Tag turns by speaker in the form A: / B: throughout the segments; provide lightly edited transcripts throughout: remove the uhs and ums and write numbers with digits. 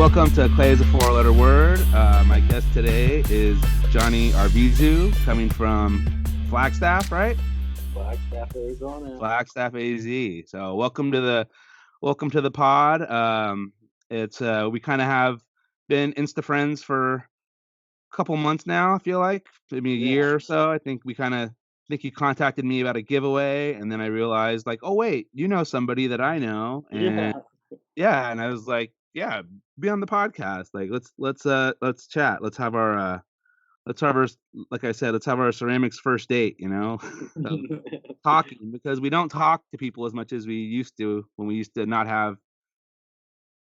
A: welcome to Clay is a four-letter word. My guest today is Johnny Arvizu, coming from Flagstaff, right?
B: Flagstaff, Arizona.
A: Flagstaff, AZ. So welcome to the pod. It's we kind of have been Insta friends for a couple months now. I feel like maybe a
B: Yeah.
A: year or so. I think you contacted me about a giveaway, and then I realized like, oh wait, you know somebody that I know, and
B: Yeah.
A: yeah, and I was like, yeah, be on the podcast. Like let's chat. Let's have our like I said, let's have our ceramics first date, of talking, because we don't talk to people as much as we used to when we used to not have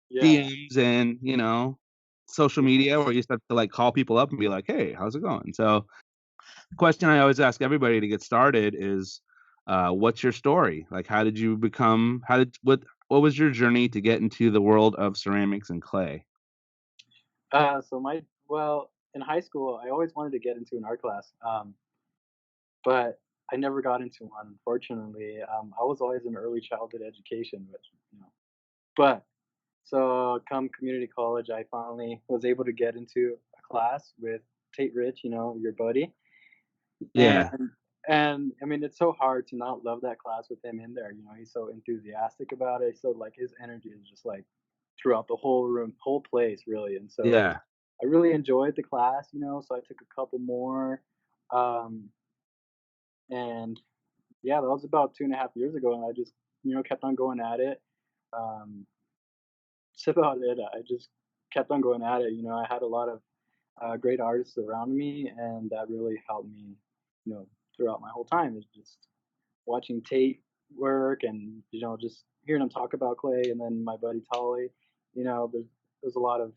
B: Yeah.
A: DMs and, social media where you used to have to like call people up and be like, hey, how's it going? So the question I always ask everybody to get started is what's your story? Like how did you become what was your journey to get into the world of ceramics and clay?
B: In high school, I always wanted to get into an art class, but I never got into one, unfortunately. I was always in early childhood education, you know, but come community college, I finally was able to get into a class with Tate Rich, your buddy. And
A: Yeah.
B: I mean, it's so hard to not love that class with him in there. He's so enthusiastic about it. So like his energy is just like throughout the whole room, whole place, really. And so
A: Yeah.
B: I really enjoyed the class, so I took a couple more. Um, and yeah, that was about 2.5 years ago. And I just, kept on going at it. Um, that's about it. I just kept on going at it. I had a lot of great artists around me, and that really helped me, throughout my whole time. Is just watching Tate work and just hearing him talk about clay, and then my buddy Tolly. There's a lot of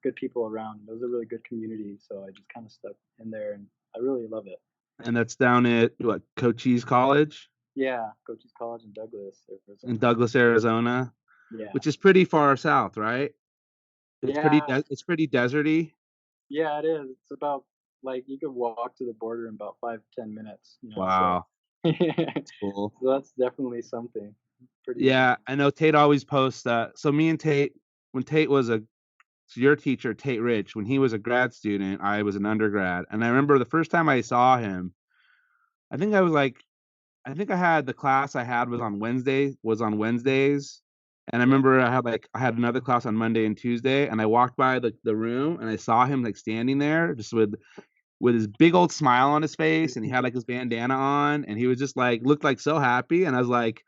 B: good people around. It was a really good community, so I just kind of stuck in there, and I really love it.
A: And that's down at what, Cochise College
B: Yeah, Coach's College in Douglas,
A: in
B: Arizona.
A: Douglas, Arizona,
B: Yeah,
A: which is pretty far south, right?
B: yeah,
A: It's pretty deserty.
B: yeah. It is. It's about like you could walk to the border in about 5 to 10 minutes. So
A: Wow, that's cool.
B: so that's definitely something. Pretty.
A: Yeah, I know Tate always posts that. So me and Tate, when Tate was a so your teacher, Tate Rich, when he was a grad student, I was an undergrad, and I remember the first time I saw him, I think I was like, I think I had the class I had was on Wednesdays, and I
B: Yeah.
A: remember I had another class on Monday and Tuesday, and I walked by the room and I saw him like standing there just with his big old smile on his face, and he had like his bandana on, and he was just like looked like so happy, and I was like,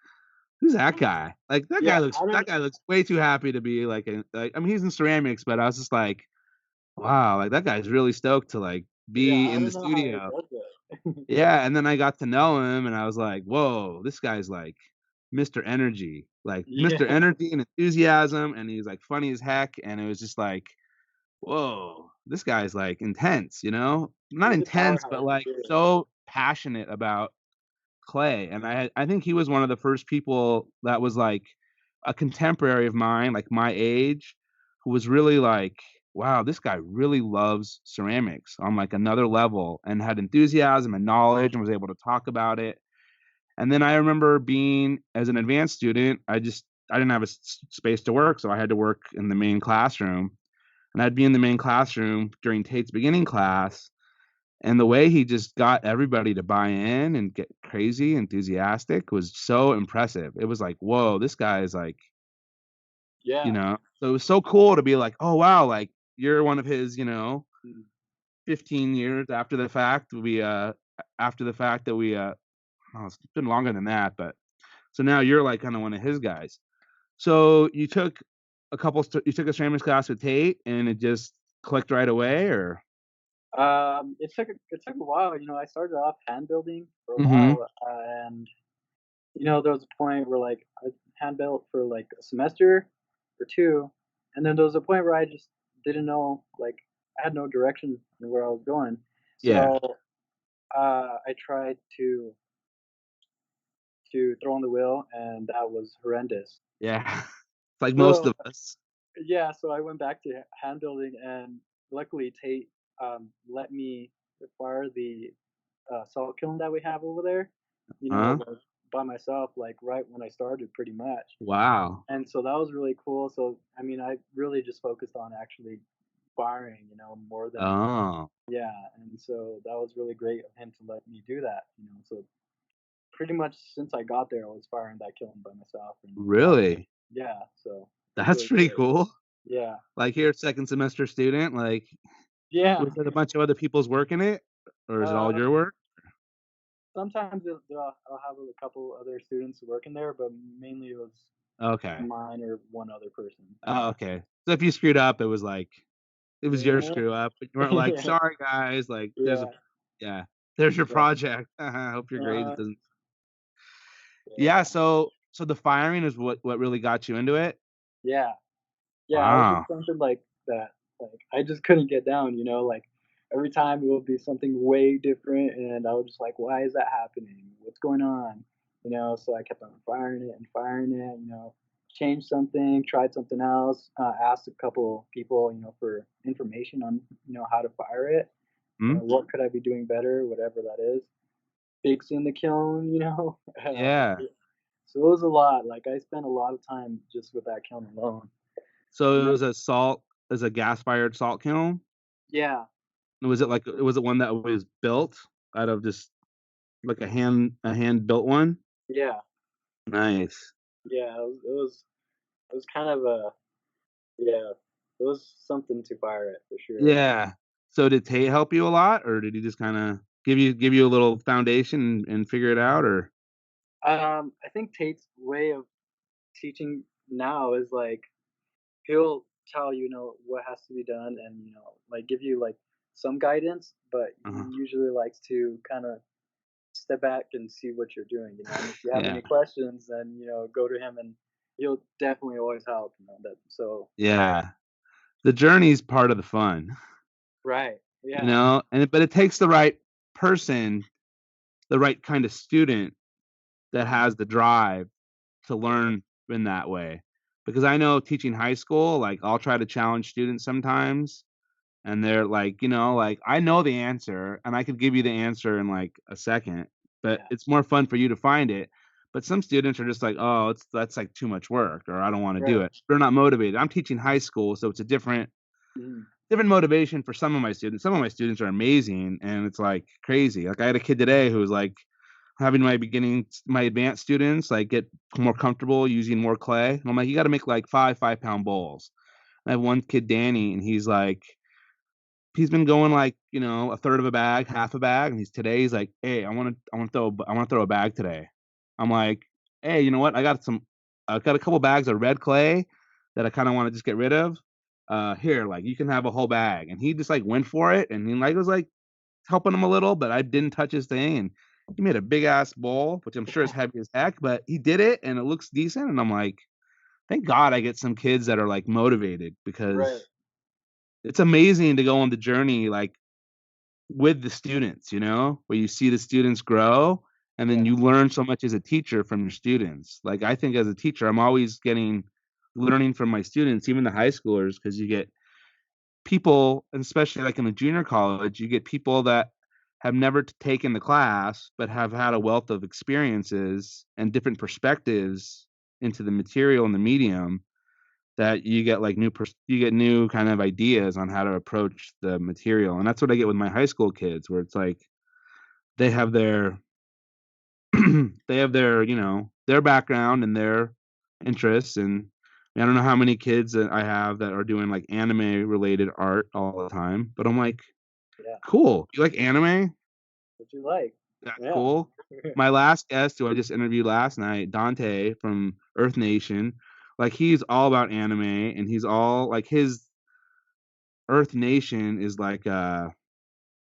A: who's that guy? Like
B: Yeah, I
A: that
B: don't.
A: guy looks way too happy to be I mean he's in ceramics, but I was just like, wow, like that guy's really stoked to like
B: Yeah,
A: be
B: I
A: in the
B: don't know how he
A: studio.
B: does it.
A: Yeah, and then I got to know him, and I was like, "Whoa, this guy's like Mr. Energy, like Mr.
B: Yeah,
A: Energy and enthusiasm," and he's like funny as heck, and it was just like, "Whoa, this guy's like intense," you know? Not
B: he's a
A: intense,
B: powerhouse
A: but
B: for
A: like
B: sure.
A: so passionate about clay, and I think he was one of the first people that was like a contemporary of mine, like my age, who was really like, wow, this guy really loves ceramics on like another level and had enthusiasm and knowledge and was able to talk about it. And then I remember being as an advanced student, I didn't have space to work, so I had to work in the main classroom. And I'd be in the main classroom during Tate's beginning class, and the way he just got everybody to buy in and get crazy enthusiastic was so impressive. It was like, whoa, this guy is like,
B: Yeah.
A: so it was so cool to be like, oh wow, like you're one of his, 15 years after the fact that we oh, it's been longer than that, but so now you're like kind of one of his guys. So you took a ceramics class with Tate and it just clicked right away, or
B: It took a while. I started off hand building for a
A: mm-hmm.
B: while, and there was a point where like I hand built for like a semester or two, and then there was a point where I just didn't know, like I had no direction in where I was going.
A: Yeah.
B: So I tried to throw on the wheel, and that was horrendous.
A: Yeah. It's like most
B: So
A: of us.
B: yeah, so I went back to hand building, and luckily Tate let me acquire the salt kiln that we have over there.
A: Huh?
B: The by myself, like, right when I started pretty much.
A: Wow.
B: And so that was really cool. So, I mean, I really just focused on actually firing, more than
A: Oh,
B: yeah, and so that was really great of him to let me do that. So pretty much since I got there, I was firing that kiln by myself, and
A: really?
B: yeah, so it was
A: That's
B: really
A: pretty
B: great.
A: cool.
B: Yeah.
A: Like, you're a second semester student, like,
B: Yeah.
A: was it a bunch of other people's work in it, or is it all
B: Uh,
A: your work?
B: sometimes I'll have a couple other students working there, but mainly it was
A: Okay.
B: mine or one other person.
A: Oh, okay. So if you screwed up, it was like it was your
B: Yeah.
A: screw up, but you weren't like,
B: Yeah.
A: "Sorry, guys, like, there's a"
B: Yeah.
A: yeah, "There's your
B: Yeah.
A: project. Hope your grades
B: Uh-huh.
A: doesn't" Yeah,
B: Yeah.
A: so the firing is what really got you into it?
B: Yeah. Yeah, it was
A: Wow.
B: just something like that, like, I just couldn't get down, like, every time it would be something way different, and I was just like, "Why is that happening? What's going on?" So I kept on firing it and firing it, changed something, tried something else, asked a couple people, for information on, how to fire it,
A: Hmm?
B: what could I be doing better, whatever that is. Fixing the kiln,
A: Yeah.
B: so it was a lot, like, I spent a lot of time just with that kiln alone,
A: So
B: and
A: it
B: then
A: was a gas-fired salt kiln?
B: yeah.
A: Was it one that was built out of just like a hand-built one?
B: Yeah,
A: Nice.
B: yeah, it was kind of a yeah, it was something to fire it for sure.
A: Yeah. So did Tate help you a lot, or did he just kinda give you a little foundation and figure it out, or
B: I think Tate's way of teaching now is like he'll tell what has to be done and like give you like some guidance, but
A: uh
B: he usually likes to kind of step back and see what you're doing, and if you have
A: Yeah.
B: any questions, then go to him and he'll definitely always help. That so
A: Yeah. The journey's part of the fun,
B: right, yeah,
A: but it takes the right person, the right kind of student that has the drive to
B: right,
A: learn in that way. Because I know teaching high school, like, I'll try to challenge students sometimes, and they're like, like, I know the answer, and I could give you the answer in, like, a second, but
B: yeah,
A: it's more fun for you to find it. But some students are just like, "Oh, that's, like, too much work," or, "I don't wanna do
B: right,
A: it." They're not motivated. I'm teaching high school, so it's a
B: mhm,
A: different motivation for some of my students. Some of my students are amazing, and it's, like, crazy. Like, I had a kid today who was, like, having my advanced students, like, get more comfortable using more clay, and I'm like, "You gotta make, like, 5 pound bowls." I have one kid, Danny, and he's been going, like, a third of a bag, half a bag, and he's like, "Hey, I wanna throw a bag today." I'm like, "Hey, you know what? I've got a couple bags of red clay that I kinda wanna just get rid of. Here, like, you can have a whole bag." And he just, like, went for it, and he, like, was, like, helping him a little, but I didn't touch his thing, and he made a big ass bowl, which I'm sure is heavy as heck, but he did it, and it looks decent, and I'm like, "Thank God I get some kids that are, like, motivated,"
B: right,
A: because it's amazing to go on the journey, like, with the students, where you see the students grow, and then
B: yeah,
A: you learn so much as a teacher from your students. Like, I think as a teacher, I'm always learning from my students, even the high schoolers, because you get people, and especially, like, in the junior college, you get people that have never taken the class, but have had a wealth of experiences and different perspectives into the material and the medium, that you get, like, you get new kind of ideas on how to approach the material, and that's what I get with my high school kids, where it's like they have their their background and their interests, and I don't know how many kids that I have that are doing, like, anime related art all the time, but I'm like,
B: yeah.
A: "Cool. You like anime?
B: What you like?
A: That's
B: Yeah.
A: cool." My last guest, who I just interviewed last night, Dante from Earth Nation, like, he's all about anime, and he's all like, his Earth Nation is like,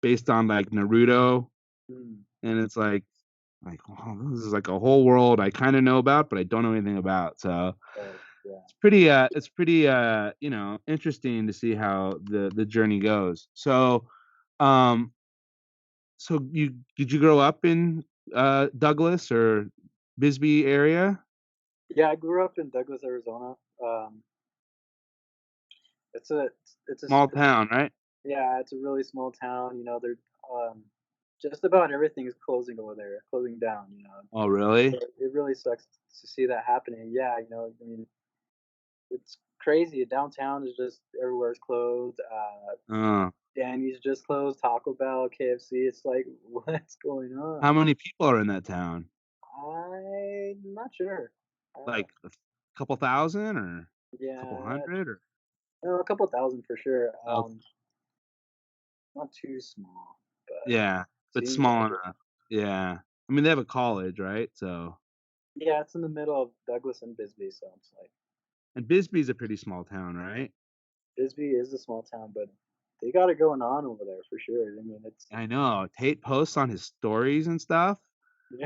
A: based on, like, Naruto,
B: Mm,
A: and it's like, wow, this is like a whole world I kinda know about, but I don't know anything about, so
B: right, yeah.
A: it's pretty, interesting to see how the journey goes. Um, so did you grow up in, Douglas or Bisbee area?
B: Yeah, I grew up in Douglas, Arizona. Um, it's a it's a s
A: Small town, right?
B: yeah, it's a really small town, there, um just about everything is closing over there, closing down, you know.
A: Oh, really?
B: It really sucks to see that happening. Yeah, you know, I mean, it's crazy. Downtown is just everywhere's closed.
A: Uh,
B: Danny's just closed. Taco Bell, KFC. It's like, what's going on?
A: how many people are in that town?
B: I'm not sure. Uh,
A: Like a couple thousand or a couple
B: yeah,
A: hundred or
B: no, a couple thousand for sure.
A: oh,
B: Not too small, but
A: yeah, but
B: seems
A: small
B: like it.
A: enough. Yeah. I mean, they have a college, right? So
B: Yeah, it's in the middle of Douglas and Bisbee, so it's like
A: and Bisbee's a pretty small town, right?
B: Bisbee is a small town, but they got it going on over there for sure. I mean, it's
A: I know. Tate posts on his stories and stuff,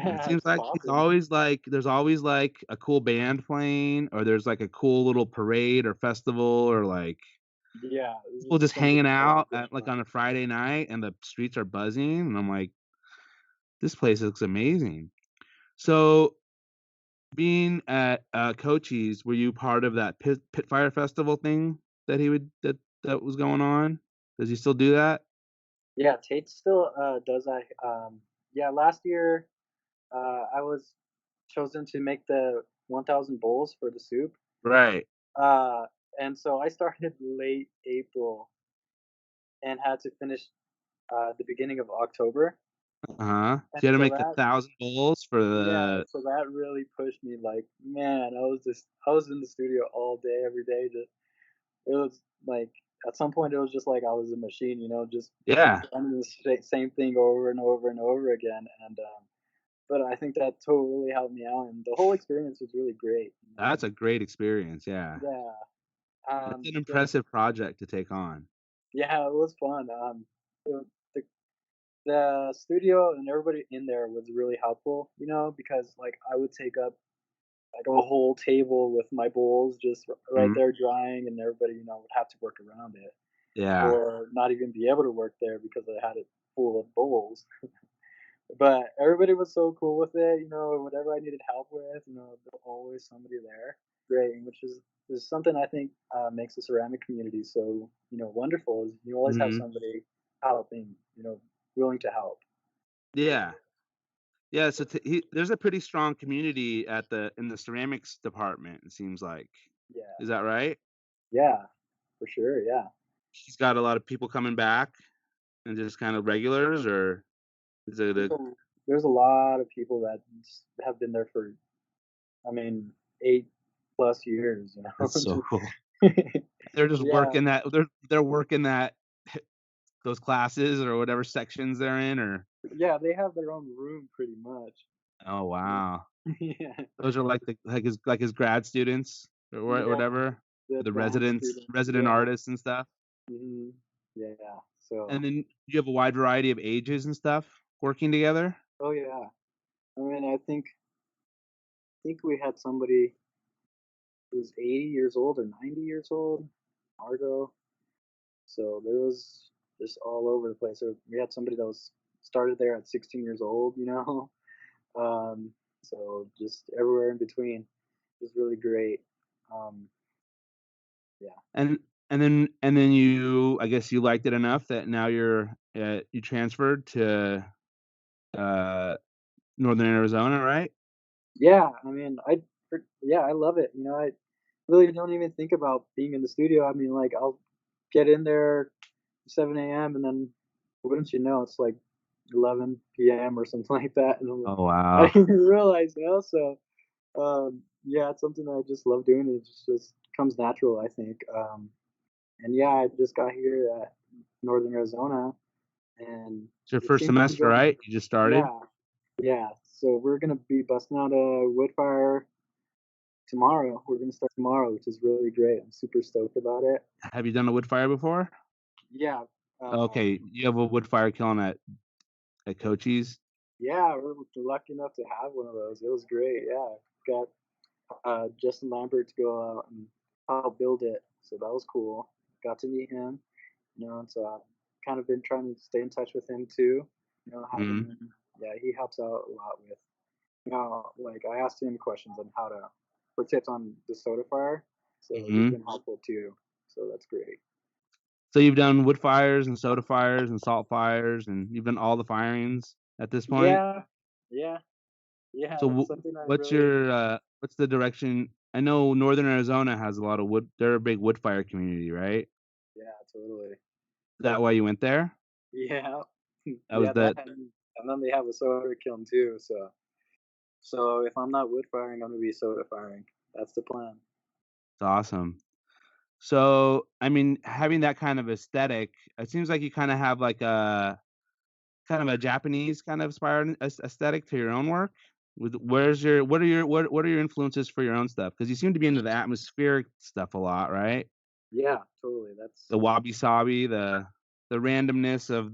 A: and it
B: yeah,
A: seems
B: it's
A: like it's
B: popping.
A: always like there's always like a cool band playing or there's like a cool little parade or festival or like
B: Yeah, this
A: people
B: is
A: just
B: something
A: hanging
B: crazy
A: out
B: going
A: at like
B: on.
A: on a Friday night and the streets are buzzing and I'm like, this place looks amazing. So being at Cochise, were you part of that pit fire festival thing that he would that was going on? Does he still do that?
B: Yeah, Tate still does that. Yeah, last year I was chosen to make the 1,000 bowls for the soup.
A: Right.
B: Uh, and so I started late April and had to finish the beginning of October.
A: Uh-huh.
B: And
A: So you had to
B: so
A: make the
B: that
A: 1,000 bowls for
B: yeah,
A: the
B: so that really pushed me. Like, man, I was in the studio all day, every day. Just it was like at some point it was just like I was a machine, you know, just
A: yeah,
B: running the same thing over and over and over again. And but I think that totally helped me out, and the whole experience was really great. You know?
A: that's a great experience, yeah.
B: Yeah.
A: That's an
B: The
A: impressive project to take on.
B: yeah, it was fun. The the studio and everybody in there was really helpful, you know, because like I would take up like a whole table with my bowls just right
A: Mhm.
B: there drying, and everybody, you know, would have to work around it
A: Yeah.
B: or not even be able to work there because I had it full of bowls. But everybody was so cool with it, you know, whatever I needed help with, you know, there's always somebody there. Great, which is something I think makes the ceramic community so, you know, wonderful. Is you always have
A: Mhm.
B: somebody helping, you know, willing to help.
A: Yeah. Yeah, so there's a pretty strong community at the in the ceramics department, it seems like.
B: Yeah,
A: Is that right?
B: yeah, for sure. Yeah,
A: He's got a lot of people coming back and just kind of regulars, or is it
B: there's
A: a
B: there's a lot of people that have been there for, I mean, 8 plus years. You know,
A: that's so cool.
B: Just-
A: They're just
B: yeah,
A: working they're working that those classes or whatever sections they're in or
B: yeah, they have their own room pretty much.
A: oh,
B: Yeah,
A: wow.
B: yeah,
A: Those are like his grad students or
B: yeah.
A: whatever,
B: The
A: the
B: advanced students.
A: resident
B: Yeah.
A: artists and stuff?
B: Mhm. Yeah.
A: And
B: So,
A: then you have a wide variety of ages and stuff working together?
B: oh yeah. I mean, I think we had somebody who's 80 years old or 90 years old, Margot. So there was just all over the place. So we had somebody that was started there at 16 years old, you know. Um, so just everywhere in between. It was really great. Um, yeah.
A: And and then you I guess you liked it enough that now you transferred to, uh, Northern Arizona, right?
B: Yeah, I mean, yeah, I love it. You know, I really don't even think about being in the studio. I mean, like I'll get in there 7 a.m. and then wouldn't you know, it's like 11 p.m. or something like that, and I'm like,
A: Oh,
B: I
A: wow.
B: didn't even realize, you know. So, yeah, it's something that I just love doing. It just comes natural, I think. And yeah, I just got here at Northern Arizona, and
A: It's your
B: it
A: first
B: seems to be
A: semester,
B: going.
A: right? You just started?
B: Yeah, yeah. So we're gonna be busting out a wood fire tomorrow. We're gonna start tomorrow, which is really great. I'm super stoked about it.
A: Have you done a wood fire before?
B: Yeah,
A: Okay, you have a wood fire kiln at Cochise?
B: yeah, we're lucky enough to have one of those. It was great. Yeah, got Justin Lambert to go out and help build it, so that was cool. Got to meet him, you know, and so I've kind of been trying to stay in touch with him too. You know, having
A: Mhm,
B: him, yeah, he helps out a lot with, you know, like I asked him questions on how to for tips on the soda fire, so he's
A: mhm.
B: been helpful too. So that's great.
A: So you've done wood fires and soda fires and salt fires, and you've done all the firings at this point?
B: Yeah, yeah, yeah.
A: So
B: It's something I
A: what's
B: really
A: your, what's the direction? I know Northern Arizona has a lot of wood, they're a big wood fire community, right?
B: yeah, totally.
A: Is that why you went there?
B: Yeah.
A: That was
B: Yeah, that
A: the
B: and then they have a soda kiln too, so if I'm not wood firing, I'm gonna be soda firing. That's the plan.
A: It's awesome. So, I mean, having that kind of aesthetic, it seems like you kinda have like a kind of a Japanese kind of inspired aesthetic to your own work? With where's your what are your influences for your own stuff? Because you seem to be into the atmospheric stuff a lot, right?
B: Yeah, totally.
A: The wabi-sabi, the randomness of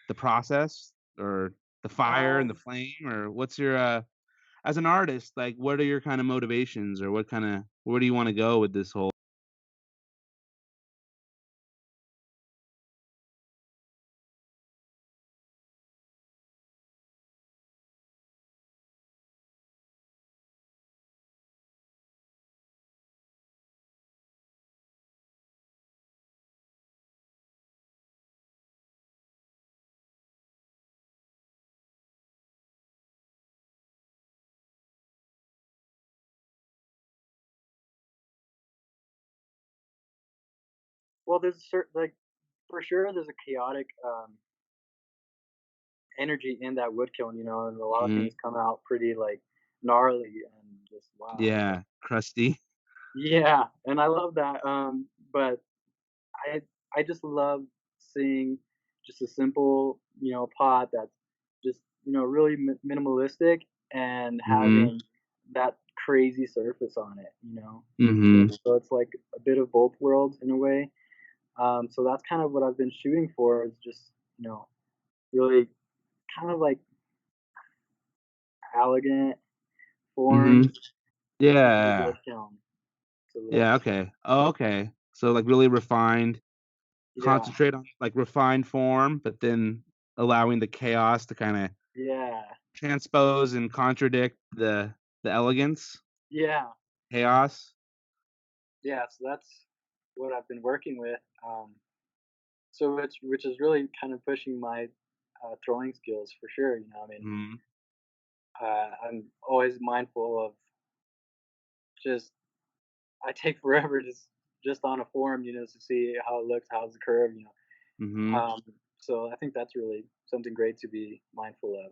A: the process, or the fire and the
B: Um,
A: flame, or what's your, as an artist, like, what are your kinda motivations, or where do you wanna go with this whole
B: well, there's a certain like for sure there's a chaotic energy in that wood kiln, and a lot of
A: Mhm.
B: things come out pretty like gnarly and just wow.
A: Yeah, crusty.
B: Yeah, and I love that. But I I just love seeing just a simple, pot that's just, really minimalistic and
A: Mhm.
B: having that crazy surface on it. So,
A: Mhm.
B: so it's like a bit of both worlds in a way. So that's kind of what I've been shooting for is just, really kind of like elegant
A: Mhm.
B: forms in the
A: Yeah.
B: wood kiln. So
A: Yeah, okay. Oh, okay. So, like, really refined,
B: yeah,
A: concentrate on, like, refined form, but then allowing the chaos to kinda
B: yeah,
A: transpose and contradict the elegance,
B: yeah,
A: chaos.
B: yeah. So that's what I've been working with. So which is really kind of pushing my throwing skills for sure. I mean,
A: Mhm.
B: I'm always mindful of just I take forever just on a form, to see how it looks, how's the curve.
A: Mhm.
B: So I think that's really something great to be mindful of.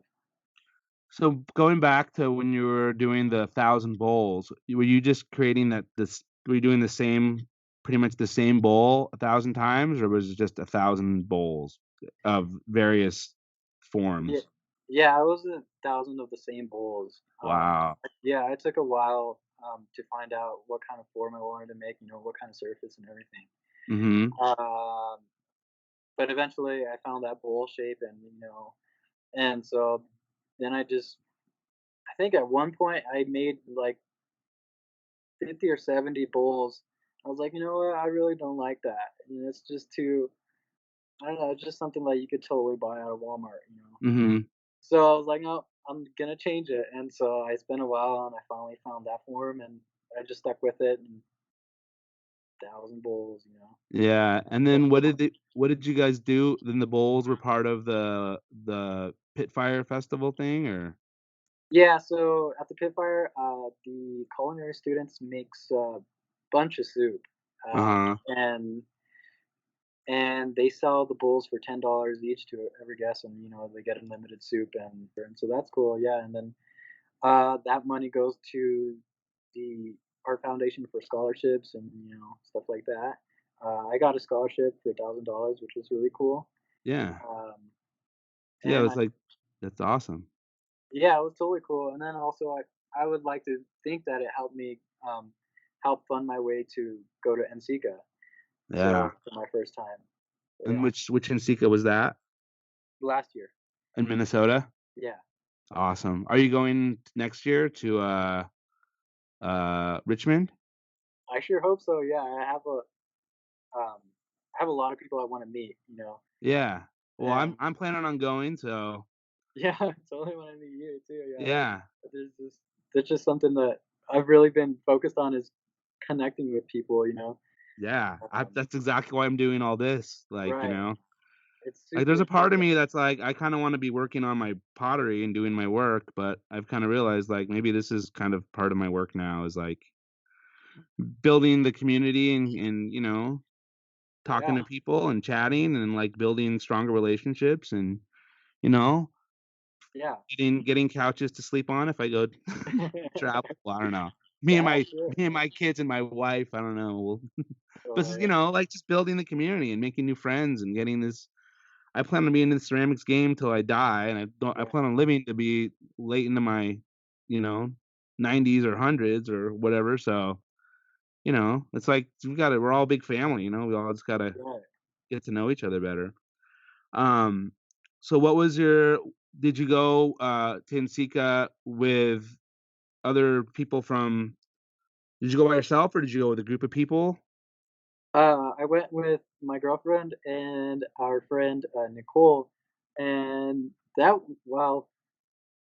A: So, going back to when you were doing the 1,000 bowls, were you just creating were you doing the same pretty much the same bowl 1,000 times, or was it just 1,000 bowls of various
B: Yeah,
A: forms?
B: yeah, I was 1,000 of the same bowls.
A: Wow.
B: Yeah, it took a while to find out what kind of form I wanted to make, what kind of surface and everything.
A: Mhm.
B: Um, but eventually I found that bowl shape and so then I think at one point I made like 50 or 70 bowls. I was like, you know what, I really don't like that. It's just too I don't know, it's just something that you could totally buy out of Walmart.
A: Mhm.
B: So I was like, no, I'm gonna change it. And so I spent a while and I finally found that form and I just stuck with it and 1,000 bowls.
A: Yeah, and
B: That's
A: then
B: the one.
A: what did you guys do? Then the bowls were part of the pit fire festival thing, or
B: Yeah, so at the pit fire, the culinary students makes a bunch of soup,
A: Uh-huh.
B: and they sell the bowls for $10 each to every guest, and they get unlimited soup, and so that's cool. Yeah, and then that money goes to the art foundation for scholarships and stuff like that. I got a scholarship for $1,000, which was really cool.
A: Yeah.
B: Um,
A: Yeah, it
B: and
A: was like that's awesome.
B: Yeah, it was totally cool, and then also I would like to think that it helped me, help fund my way to go to NCECA,
A: Yeah.
B: so for my first time. So,
A: And
B: yeah,
A: which Insika was that?
B: last year.
A: In Minnesota?
B: Yeah.
A: Awesome. Are you going next year to, Richmond?
B: I sure hope so, yeah, um, I have a lot of people I wanna meet,
A: Yeah. Well,
B: and
A: I'm planning on going, so
B: yeah, totally wanna meet you too, yeah.
A: yeah.
B: But there's just something that I've really been focused on is connecting with people.
A: Yeah,
B: Um,
A: that's exactly why I'm doing all this, like, you
B: right.
A: know?
B: It's
A: Like, there's
B: super
A: a part of
B: important.
A: me that's like, I kinda wanna be working on my pottery and doing my work, but I've kinda realized, like, maybe this is kind of part of my work now is, like, building the community and, talking
B: Yeah.
A: to people and chatting and, like, building stronger relationships and, you know,
B: Yeah.
A: getting couches to sleep on if I go travel. Well, I don't know. Me and
B: Yeah,
A: my
B: sure.
A: me and my kids and my wife, I don't know, but this is,
B: Right.
A: like, just building the community and making new friends and getting this. I plan on being in the ceramics game till I die, and I
B: Right.
A: plan on living to be late into my, you know, 90s or 100s or whatever, so, it's like we're all a big family, we all just gotta
B: Right.
A: get to know each other better. Um, so what was your did you go, to NCECA with other people from did you go by yourself or did you go with a group of people?
B: I went with my girlfriend and our friend, Nicole, and well,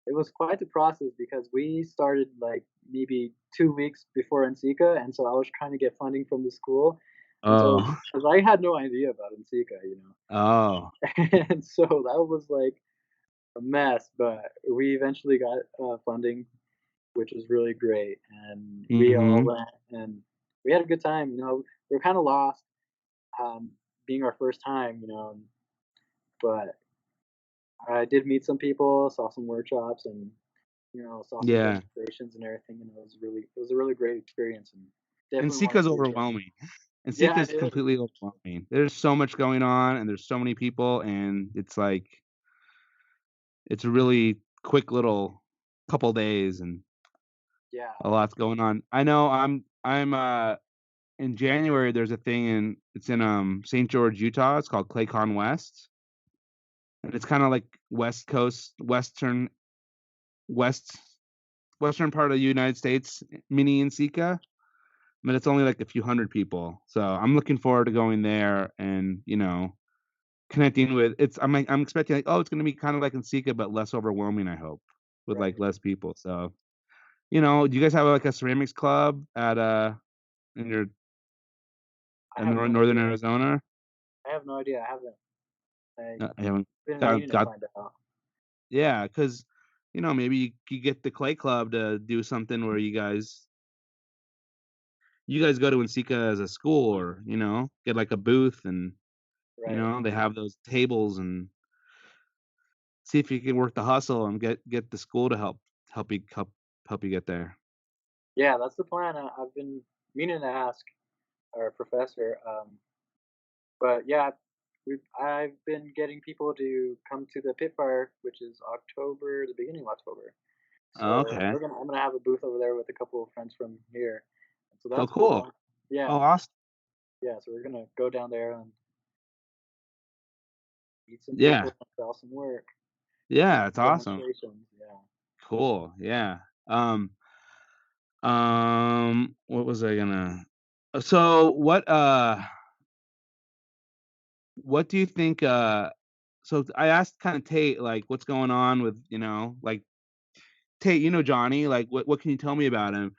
B: it was quite the process because we started, like, maybe 2 weeks before NCECA, and so I was trying to get funding from the school, and so
A: Oh.
B: 'cause I had no idea about NCECA,
A: Oh.
B: and so that was, like, a mess, but we eventually got, funding, which was really great, and we all
A: Mhm.
B: went, and we had a good time, we were kinda lost, um, being our first time, but I did meet some people, saw some workshops, and, saw some
A: Yeah.
B: demonstrations and everything, and it was a really great experience, and definitely wanna
A: NCECA's
B: do it again.
A: overwhelming. NCECA
B: Yeah,
A: is
B: it is.
A: completely overwhelming. There's so much going on, and there's so many people, and it's like it's a really quick little couple days, and
B: Yeah.
A: a lot's going on. I know in January, there's a thing it's in, St. George, Utah. It's called ClayCon West, and it's kinda like West Coast west western part of the United States mini NCECA, but it's only like a few hundred people. So I'm looking forward to going there and, connecting with it's I'm expecting like, oh, it's gonna be kind of like in Sika, but less overwhelming, I hope, with like
B: Right.
A: less people. So, do you guys have like a ceramics club at in your
B: I
A: in
B: have no
A: northern
B: idea.
A: Arizona?
B: I have no idea, I haven't. I've
A: I haven't
B: been
A: got
B: meaning to
A: got
B: find out.
A: yeah, because maybe you get the clay club to do something where you guys go to Nsika as a school
B: Mhm.
A: or, get like a booth and,
B: Right.
A: they have those tables and see if you can work the hustle and get the school to help you get there.
B: Yeah, that's the plan, I've been meaning to ask our professor, but yeah, I've been getting people to come to the pit fire, which is October, the beginning of October.
A: Oh,
B: So
A: okay.
B: I'm gonna have a booth over there with a couple of friends from here, and so
A: Oh,
B: that's
A: cool.
B: cool. Yeah,
A: Oh, awesome.
B: yeah. So we're gonna go down there and meet some
A: Yeah.
B: people, and sell some work, do
A: Yeah, it's
B: some
A: awesome.
B: demonstrations. Yeah.
A: Cool. Yeah. What was I gonna so what do you think, so I asked kinda Tate, like, what's going on with, like, "Tate, you know Johnny, like, what can you tell me about him?"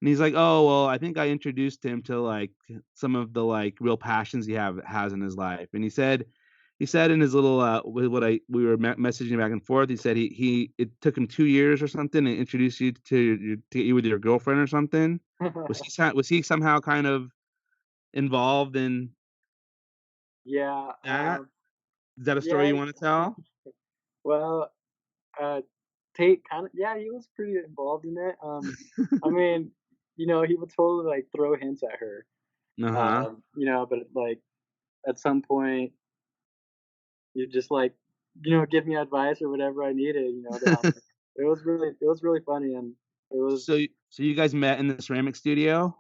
A: And he's like, "Oh, well, I think I introduced him to, like, some of the, like, real passions has in his life." And he said in his little, with what we were messaging back and forth, he said it took him 2 years or something to introduce you to you with your girlfriend or something. Was he somehow kind of involved in
B: Yeah.
A: that? Is that a story
B: Yeah.
A: you wanna tell?
B: Well, uh, Tate kind of, yeah, he was pretty involved in it. I mean, he would totally like throw hints at her.
A: Uh-huh.
B: But like at some point, you just like, give me advice or whatever I needed. It was really funny, and it was,
A: So you guys met in the ceramic studio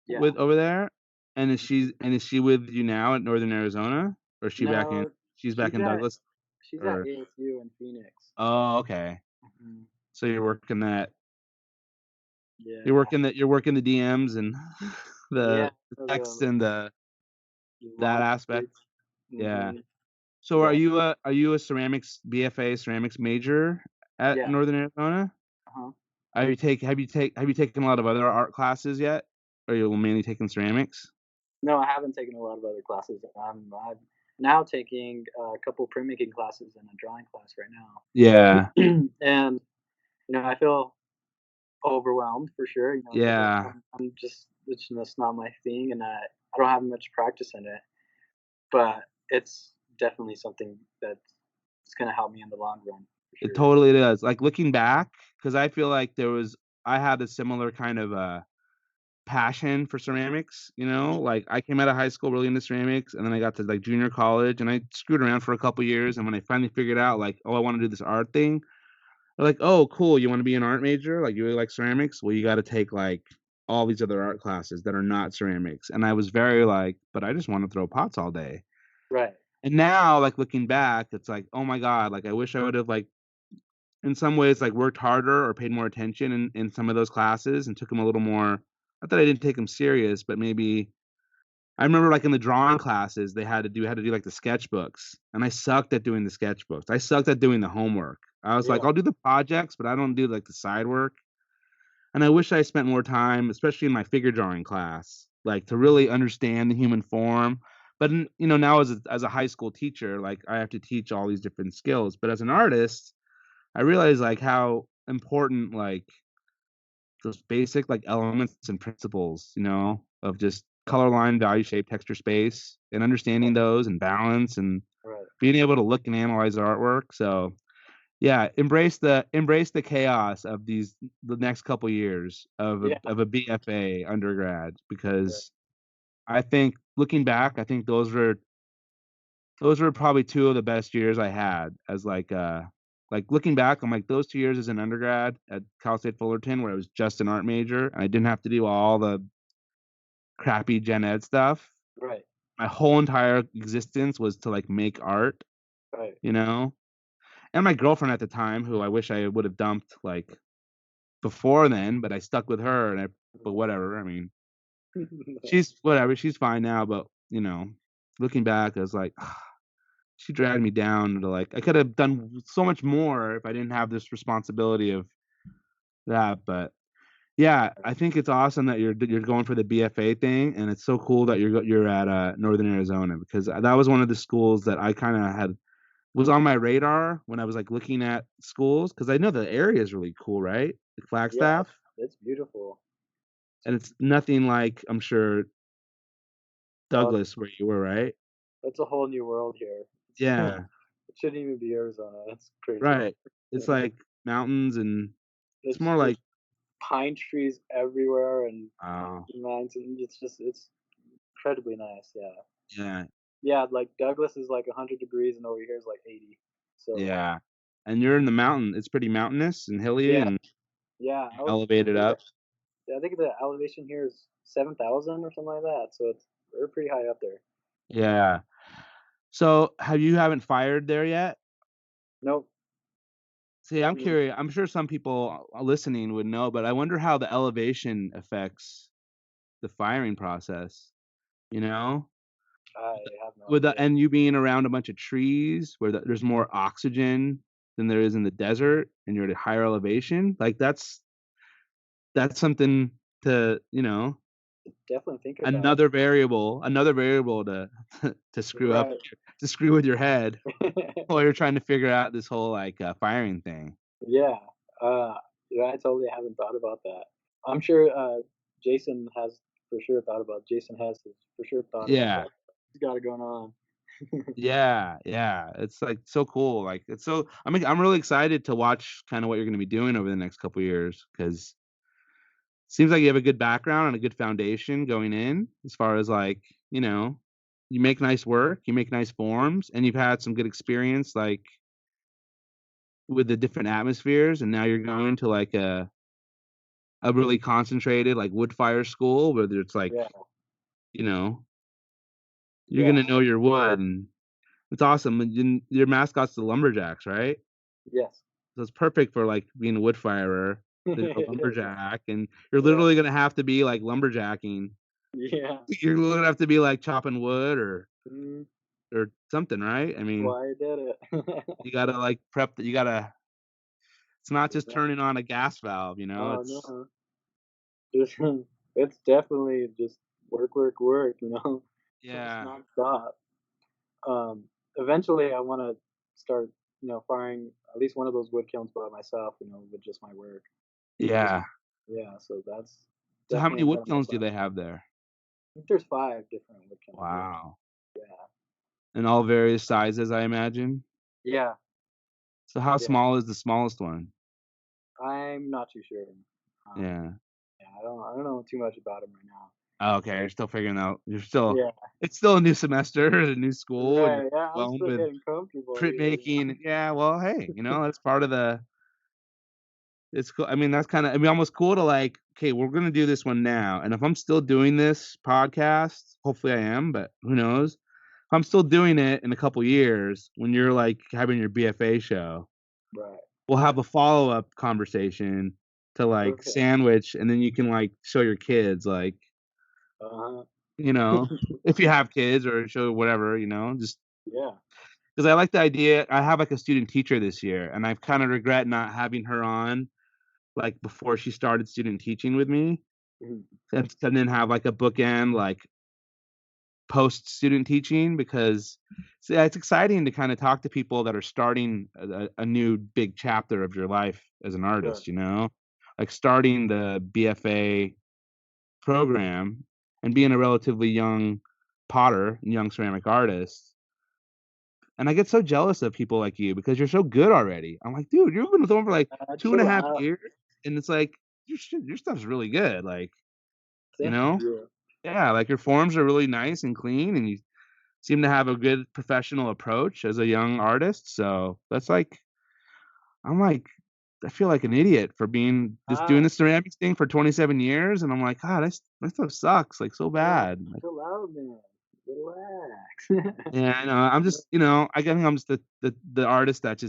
B: yeah.
A: with over there? And is she with you now in Northern Arizona? Or is she back in
B: No,
A: she's back
B: she's
A: in
B: at
A: Douglas?
B: she's at
A: Or
B: ASU in Phoenix.
A: oh, okay.
B: Mhm.
A: So
B: Yeah,
A: you're working the DMs and
B: yeah.
A: the
B: The
A: texts and that
B: long
A: aspect?
B: message.
A: Yeah.
B: Mhm.
A: So are
B: Yeah,
A: you a ceramics BFA ceramics major at
B: yeah.
A: Northern Arizona?
B: Uh-huh.
A: Have you taken a lot of other art classes yet? Or you're mainly taking ceramics?
B: No, I haven't taken a lot of other classes. I'm now taking a couple printmaking classes and a drawing class right
A: Yeah.
B: now. And, I feel overwhelmed for sure, because
A: Yeah.
B: I'm just it's just not my thing, and I don't have much practice in it, but it's definitely something that's gonna help me in the long run for
A: It
B: sure.
A: totally does. Like, looking back, because I feel like I had a similar kind of, passion for ceramics, like, I came out of high school really into ceramics, and then I got to, like, junior college, and I screwed around for a couple years, and when I finally figured out, like, "Oh, I wanna do this art thing," they're like, "Oh, cool, you wanna be an art major? Like, you really like ceramics? Well, you gotta take, like, all these other art classes that are not ceramics," and I was very like, "But I just wanna throw pots all day."
B: Right.
A: And now, like, looking back, it's like, "Oh my god," like, I wish I would've, like, in some ways, like, worked harder or paid more attention in some of those classes and took them a little more, not that I didn't take them serious, but maybe I remember, like, in the drawing classes, they had to do, like, the sketchbooks, and I sucked at doing the sketchbooks. I sucked at doing the homework. I was like,
B: Yeah.
A: "I'll do the projects, but I don't do, like, the side work," and I wish I spent more time, especially in my figure drawing class, like, to really understand the human form, but now as a high school teacher, like, I have to teach all these different skills, but as an artist, I realize, like, how important, like, those basic, like, elements and principles, of just color, line, value, shape, texture, space, and understanding those and balance and
B: Right.
A: being able to look and analyze artwork. So, yeah, embrace the chaos of the next couple years
B: Yeah.
A: of a BFA undergrad,
B: Right.
A: because I think looking back, I think those were probably 2 of the best years I had as, like, looking back, I'm like, those 2 years as an undergrad at Cal State Fullerton, where I was just an art major, and I didn't have to do all the crappy gen ed stuff.
B: Right.
A: My whole entire existence was to, like, make art,
B: Right.
A: you know? And my girlfriend at the time, who I wish I would have dumped, like, before then, but I stuck with her, but whatever, I mean, she's whatever, she's fine now, but, looking back, I was like, she dragged me down to, like, I could have done so much more if I didn't have this responsibility of that, but yeah, I think it's awesome that you're going for the BFA thing, and it's so cool that you're at, Northern Arizona, because that was one of the schools that I kinda had was on my radar when I was, like, looking at schools, because I know the area is really cool, right? Like
B: Yeah,
A: Flagstaff,
B: it's beautiful.
A: and it's nothing like, I'm sure,
B: Oh,
A: Douglas, where you were, right?
B: it's a whole new world here.
A: Yeah,
B: It shouldn't even be Arizona. That's crazy.
A: right. It's like mountains, and it's
B: It's
A: more
B: just
A: like,
B: pine trees everywhere and
A: oh,
B: mountains. It's incredibly nice. Yeah.
A: yeah,
B: Yeah, like Douglas is like 100 degrees and over here is like 80. So
A: yeah, and you're in the mountain, it's pretty mountainous and hilly
B: yeah,
A: and
B: yeah.
A: elevated up.
B: I think the elevation here is 7,000 or something like that. So we're pretty high up there.
A: Yeah. So, you haven't fired there yet?
B: Nope.
A: See, I'm
B: Mm,
A: curious. I'm sure some people listening would know, but I wonder how the elevation affects the firing process, you know?
B: I have no
A: With the
B: idea.
A: and you being around a bunch of trees where there's more oxygen than there is in the desert, and you're at a higher elevation, like, that's something to,
B: Definitely think about.
A: another variable to to screw up
B: Right.
A: to screw with your head while you're trying to figure out this whole, like, firing thing.
B: Yeah. Uh, yeah, I totally haven't thought about that. I'm sure Jason has for sure thought about Jason has for sure thought about
A: Yeah.
B: that. He's got it going on.
A: Yeah, yeah, it's, like, so cool, like, I mean, I'm really excited to watch kinda what you're gonna be doing over the next couple years, because seems like you have a good background and a good foundation going in as far as, like, you know, you make nice work, you make nice forms, and you've had some good experience, like, with the different atmospheres, and now you're going to, like, a really concentrated, like, wood fire school, where it's, like,
B: Yeah.
A: you know, you're
B: Yeah.
A: gonna know your wood, and it's awesome, and your mascot's the lumberjacks, right?
B: Yes.
A: So it's perfect for, like, being a wood firer, then you're a
B: It is.
A: lumberjack, and you're
B: Yeah.
A: literally gonna have to be, like, lumberjacking.
B: Yeah.
A: You're gonna have to be, like, chopping wood
B: Mm,
A: or something, right? I
B: that's
A: mean,
B: why I did it.
A: you gotta, like, you gotta it's not just
B: Yeah.
A: turning on a gas valve,
B: Oh
A: it's
B: no. It's definitely just work work, work, you know? So it's
A: Yeah.
B: nonstop. Um, Eventually, I wanna start, firing at least one of those wood kilns by myself, with just my work. Just
A: Yeah.
B: yeah, so that's
A: So how many
B: definitely
A: wood
B: kind of my
A: kilns do
B: plan.
A: they have there?
B: I think there's 5 different wood kilns there.
A: Wow.
B: Yeah.
A: And all various sizes, I imagine?
B: Yeah,
A: So how
B: yeah.
A: small is the smallest one?
B: I'm not too sure.
A: Yeah.
B: Yeah, I don't know too much about them right now.
A: Oh, okay, you're still figuring out you're still
B: Yeah.
A: it's still a new semester, a new school, and you're
B: Right, yeah, I'm
A: overwhelmed
B: still
A: with
B: getting comfortable here.
A: printmaking. Yeah, well, hey, that's part of the it's cool. I mean, that's kinda I mean, almost cool to like, "Okay, we're gonna do this one now," and if I'm still doing this podcast, hopefully I am, but who knows? If I'm still doing it in a couple years, when you're, like, having your BFA show,
B: Right.
A: we'll have a follow-up conversation to, like,
B: Okay.
A: sandwich, and then you can, like, show your kids, like,
B: Uh-huh.
A: you know, if you have kids or show whatever, just
B: Yeah.
A: because I like the idea I have, like, a student teacher this year, and I've kinda regret not having her on, like, before she started student teaching with me,
B: Mhm.
A: and then have, like, a bookend, like, post-student teaching because yeah, it's exciting to kinda talk to people that are starting a new big chapter of your life as an
B: Sure.
A: artist, you know? Like, starting the BFA program and being a relatively young potter and young ceramic artist, and I get so jealous of people like you because you're so good already. I'm like, "Dude, you've been with them for, like, two and a
B: Chill
A: half
B: out.
A: years, and it's like, your stuff's really good," like, you
B: Thank
A: know?
B: you.
A: Yeah, like, your forms are really nice and clean, and you seem to have a good professional approach as a young artist, so that's like I'm like I feel like an idiot for being just doing
B: Ah,
A: the ceramics thing for 27 years, and I'm like, "God, that stuff sucks, like, so
B: bro,
A: bad." Like,
B: chill out, man. Relax.
A: yeah, I know, I'm just, I think I'm just the artist that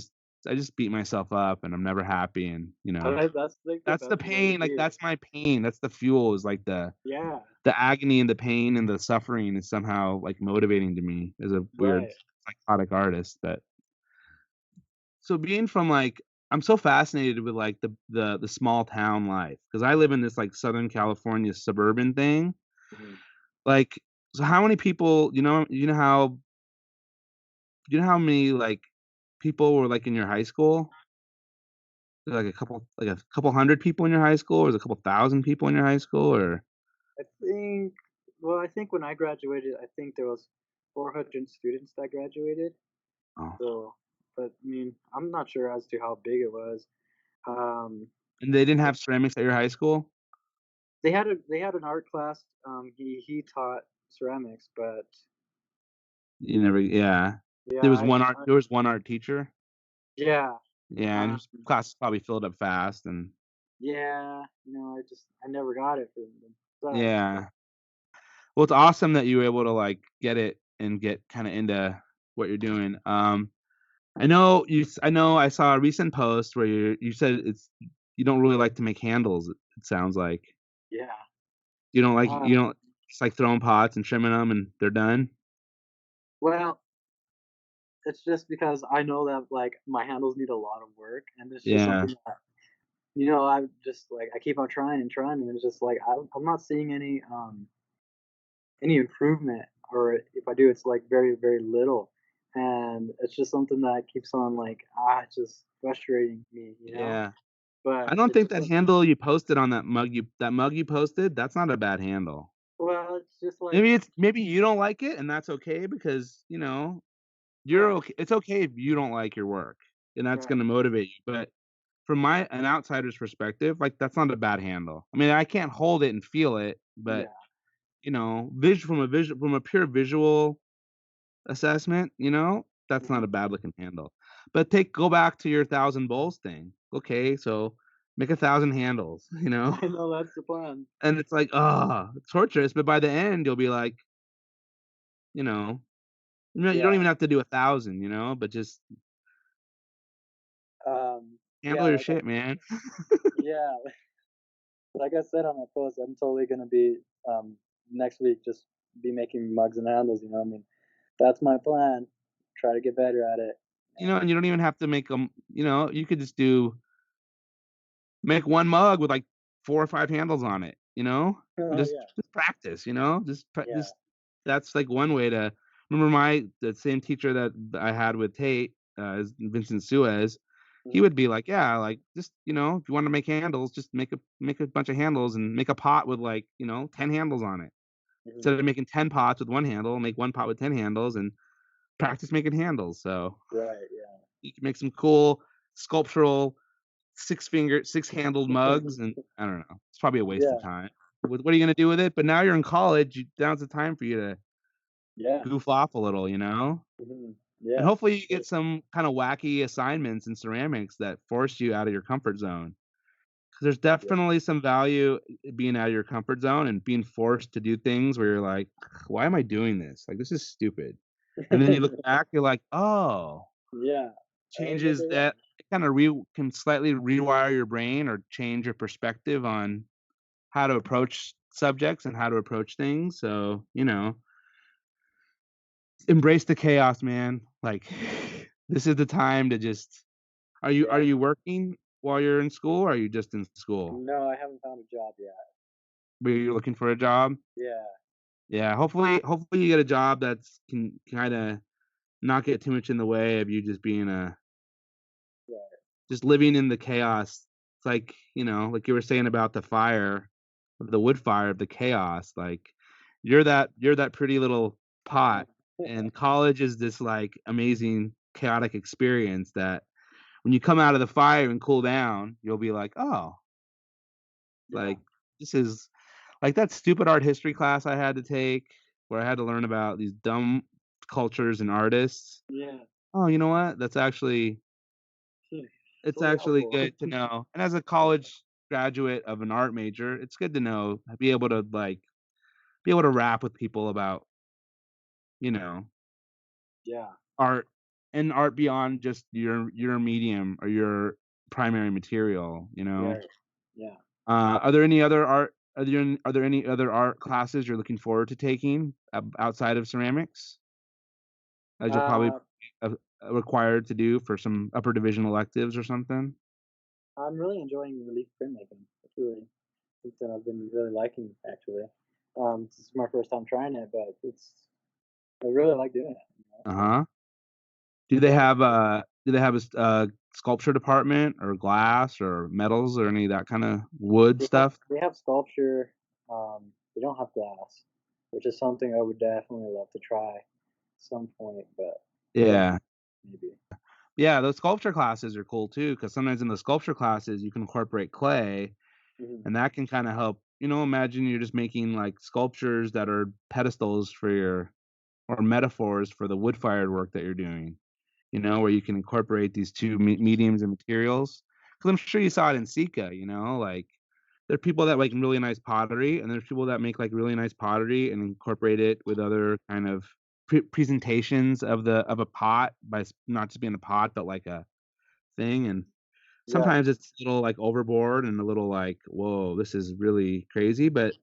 A: I just beat myself up, and I'm never happy, and,
B: That's like the
A: that's the
B: best way to
A: pain, like,
B: be.
A: that's my pain, that's the fuel is, like,
B: Yeah,
A: the agony and the pain and the suffering is somehow, like, motivating to me as a weird
B: right.
A: psychotic artist, but so being from, like I'm so fascinated with, like, the small town life because I live in this, like, Southern California suburban thing,
B: Mhm.
A: like, so how many people you know how many, like, people were, like, in your high school? Like, a couple hundred people in your high school, or was it a couple thousand people in your high school, or
B: I think well, I think when I graduated, I think there was 400 students that graduated.
A: oh,
B: So, but I mean, I'm not sure as to how big it was. Um,
A: and they didn't
B: I,
A: have ceramics at your high school?
B: they had an art class. He taught ceramics, but
A: You never yeah.
B: yeah,
A: There was one art teacher?
B: yeah,
A: Yeah, and
B: um,
A: his class probably filled up fast, and
B: yeah. I never got it from them. Sucks.
A: yeah. Well, it's awesome that you were able to, like, get it and get kinda into what you're doing. I know I saw a recent post where you said you don't really like to make handles, it sounds like.
B: Yeah.
A: You
B: Um,
A: don't just like throwing pots and trimming them and they're done?
B: well, it's just because I know that like my handles need a lot of work, and it's just
A: Yeah,
B: something that I just like I keep on trying and trying, and it's just like I'm not seeing any improvement, or if I do, it's like very very little, and it's just something that keeps on like it's just frustrating me.
A: yeah. I
B: But
A: don't
B: it's
A: think
B: just
A: that
B: like
A: handle you posted on that mug you posted, that's not a bad handle.
B: well, it's just like
A: Maybe you don't like it, and that's okay because, you're
B: right,
A: okay it's okay if you don't like your work, and that's
B: right,
A: gonna motivate you, but from an outsider's perspective, like, that's not a bad handle. I mean, I can't hold it and feel it, but,
B: yeah,
A: from a pure visual assessment, that's not
B: mhm.
A: a bad looking handle. But go back to your 1,000 bowls thing. Okay, so make 1,000 handles,
B: I know that's the plan.
A: and it's like, it's torturous, but by the end, you'll be like, you know, you don't
B: Yeah,
A: even have to do 1,000, but just
B: yeah,
A: handle your shit, man.
B: yeah, like I said on my post, I'm totally gonna be next week just be making mugs and handles. I mean, that's my plan. Try to get better at it. And
A: And you don't even have to make them. You could just make one mug with, like, 4 or 5 handles on it, you know?
B: Oh, yeah.
A: Just practice, you know?
B: Yeah.
A: Just that's, like, one way to remember the same teacher that I had with Tate, is Vincent Suez, he
B: Mhm,
A: would be like, "Yeah, like, just, if you wanna make handles, just make a bunch of handles and make a pot with, like, 10 handles on it.
B: mhm.
A: Instead of making 10 pots with 1 handle, make 1 pot with 10 handles and practice making handles." So,
B: Right, yeah.
A: you can make some cool sculptural six-handled mugs, and I don't know. It's probably a waste of
B: Yeah,
A: time. What are you gonna do with it? But now you're in college, now's the time for you to
B: yeah.
A: goof off a little, you know?
B: Mhm.
A: And
B: Yeah,
A: hopefully you
B: sure.
A: get some kinda wacky assignments in ceramics that force you out of your comfort zone. 'Cause there's
B: Yeah.
A: definitely some value I being out of your comfort zone and being forced to do things where you're like, "Why am I doing this? Like, this is stupid." And then you look back, you're like, "Oh."
B: Yeah, I
A: Changes
B: remember
A: that it kinda re can slightly rewire your brain or change your perspective on how to approach subjects and how to approach things, so, embrace the chaos, man. Like, this is the time to just are
B: yeah.
A: you working while you're in school, or are you just in school?
B: No, I haven't found a job yet.
A: Were you looking for a job?
B: Yeah,
A: Yeah, hopefully you get a job that's can kinda not get too much in the way of you just being a
B: right.
A: just living in the chaos. It's like, like you were saying about the fire, the wood fire of the chaos, like, you're that pretty little pot, and college is this, like, amazing chaotic experience that when you come out of the fire and cool down, you'll be like, "Oh,
B: Yeah,
A: like, this is" like that stupid art history class I had to take where I had to learn about these dumb cultures and artists.
B: yeah.
A: Oh, you know what?
B: It's
A: It's
B: really
A: actually
B: helpful.
A: good to know, and as a college graduate of an art major, it's good to know be able to rap with people about, you know,
B: Yeah,
A: art and art beyond just your medium or your primary material, you know?
B: right. Yeah.
A: Are there any other art classes you're looking forward to taking outside of ceramics, as you'll probably
B: Uh,
A: uh, required to do for some upper division electives or something?
B: I'm really enjoying relief printmaking. It's really something I've been really liking, actually. This is my first time trying it, but I really like doing it, so
A: Uh-huh.
B: yeah.
A: Do they have sculpture department or glass or metals or any of that kinda wood stuff?
B: They have sculpture, they don't have glass, which is something I would definitely love to try some point, but yeah,
A: Yeah.
B: maybe.
A: Yeah, those sculpture classes are cool too, because sometimes in the sculpture classes, you can incorporate clay,
B: Mhm.
A: and that can kinda help imagine you're just making, like, sculptures that are pedestals for your or metaphors for the wood-fired work that you're doing, where you can incorporate these 2 mediums and materials. Because 'Cause I'm sure you saw it in Sika, like, there are people that make really nice pottery, and there's people that make, like, really nice pottery and incorporate it with other kind of presentations of a pot by not just being a pot, but like a thing, and
B: Yeah.
A: sometimes it's a little, like, overboard and a little like, "Whoa, this is really crazy," but,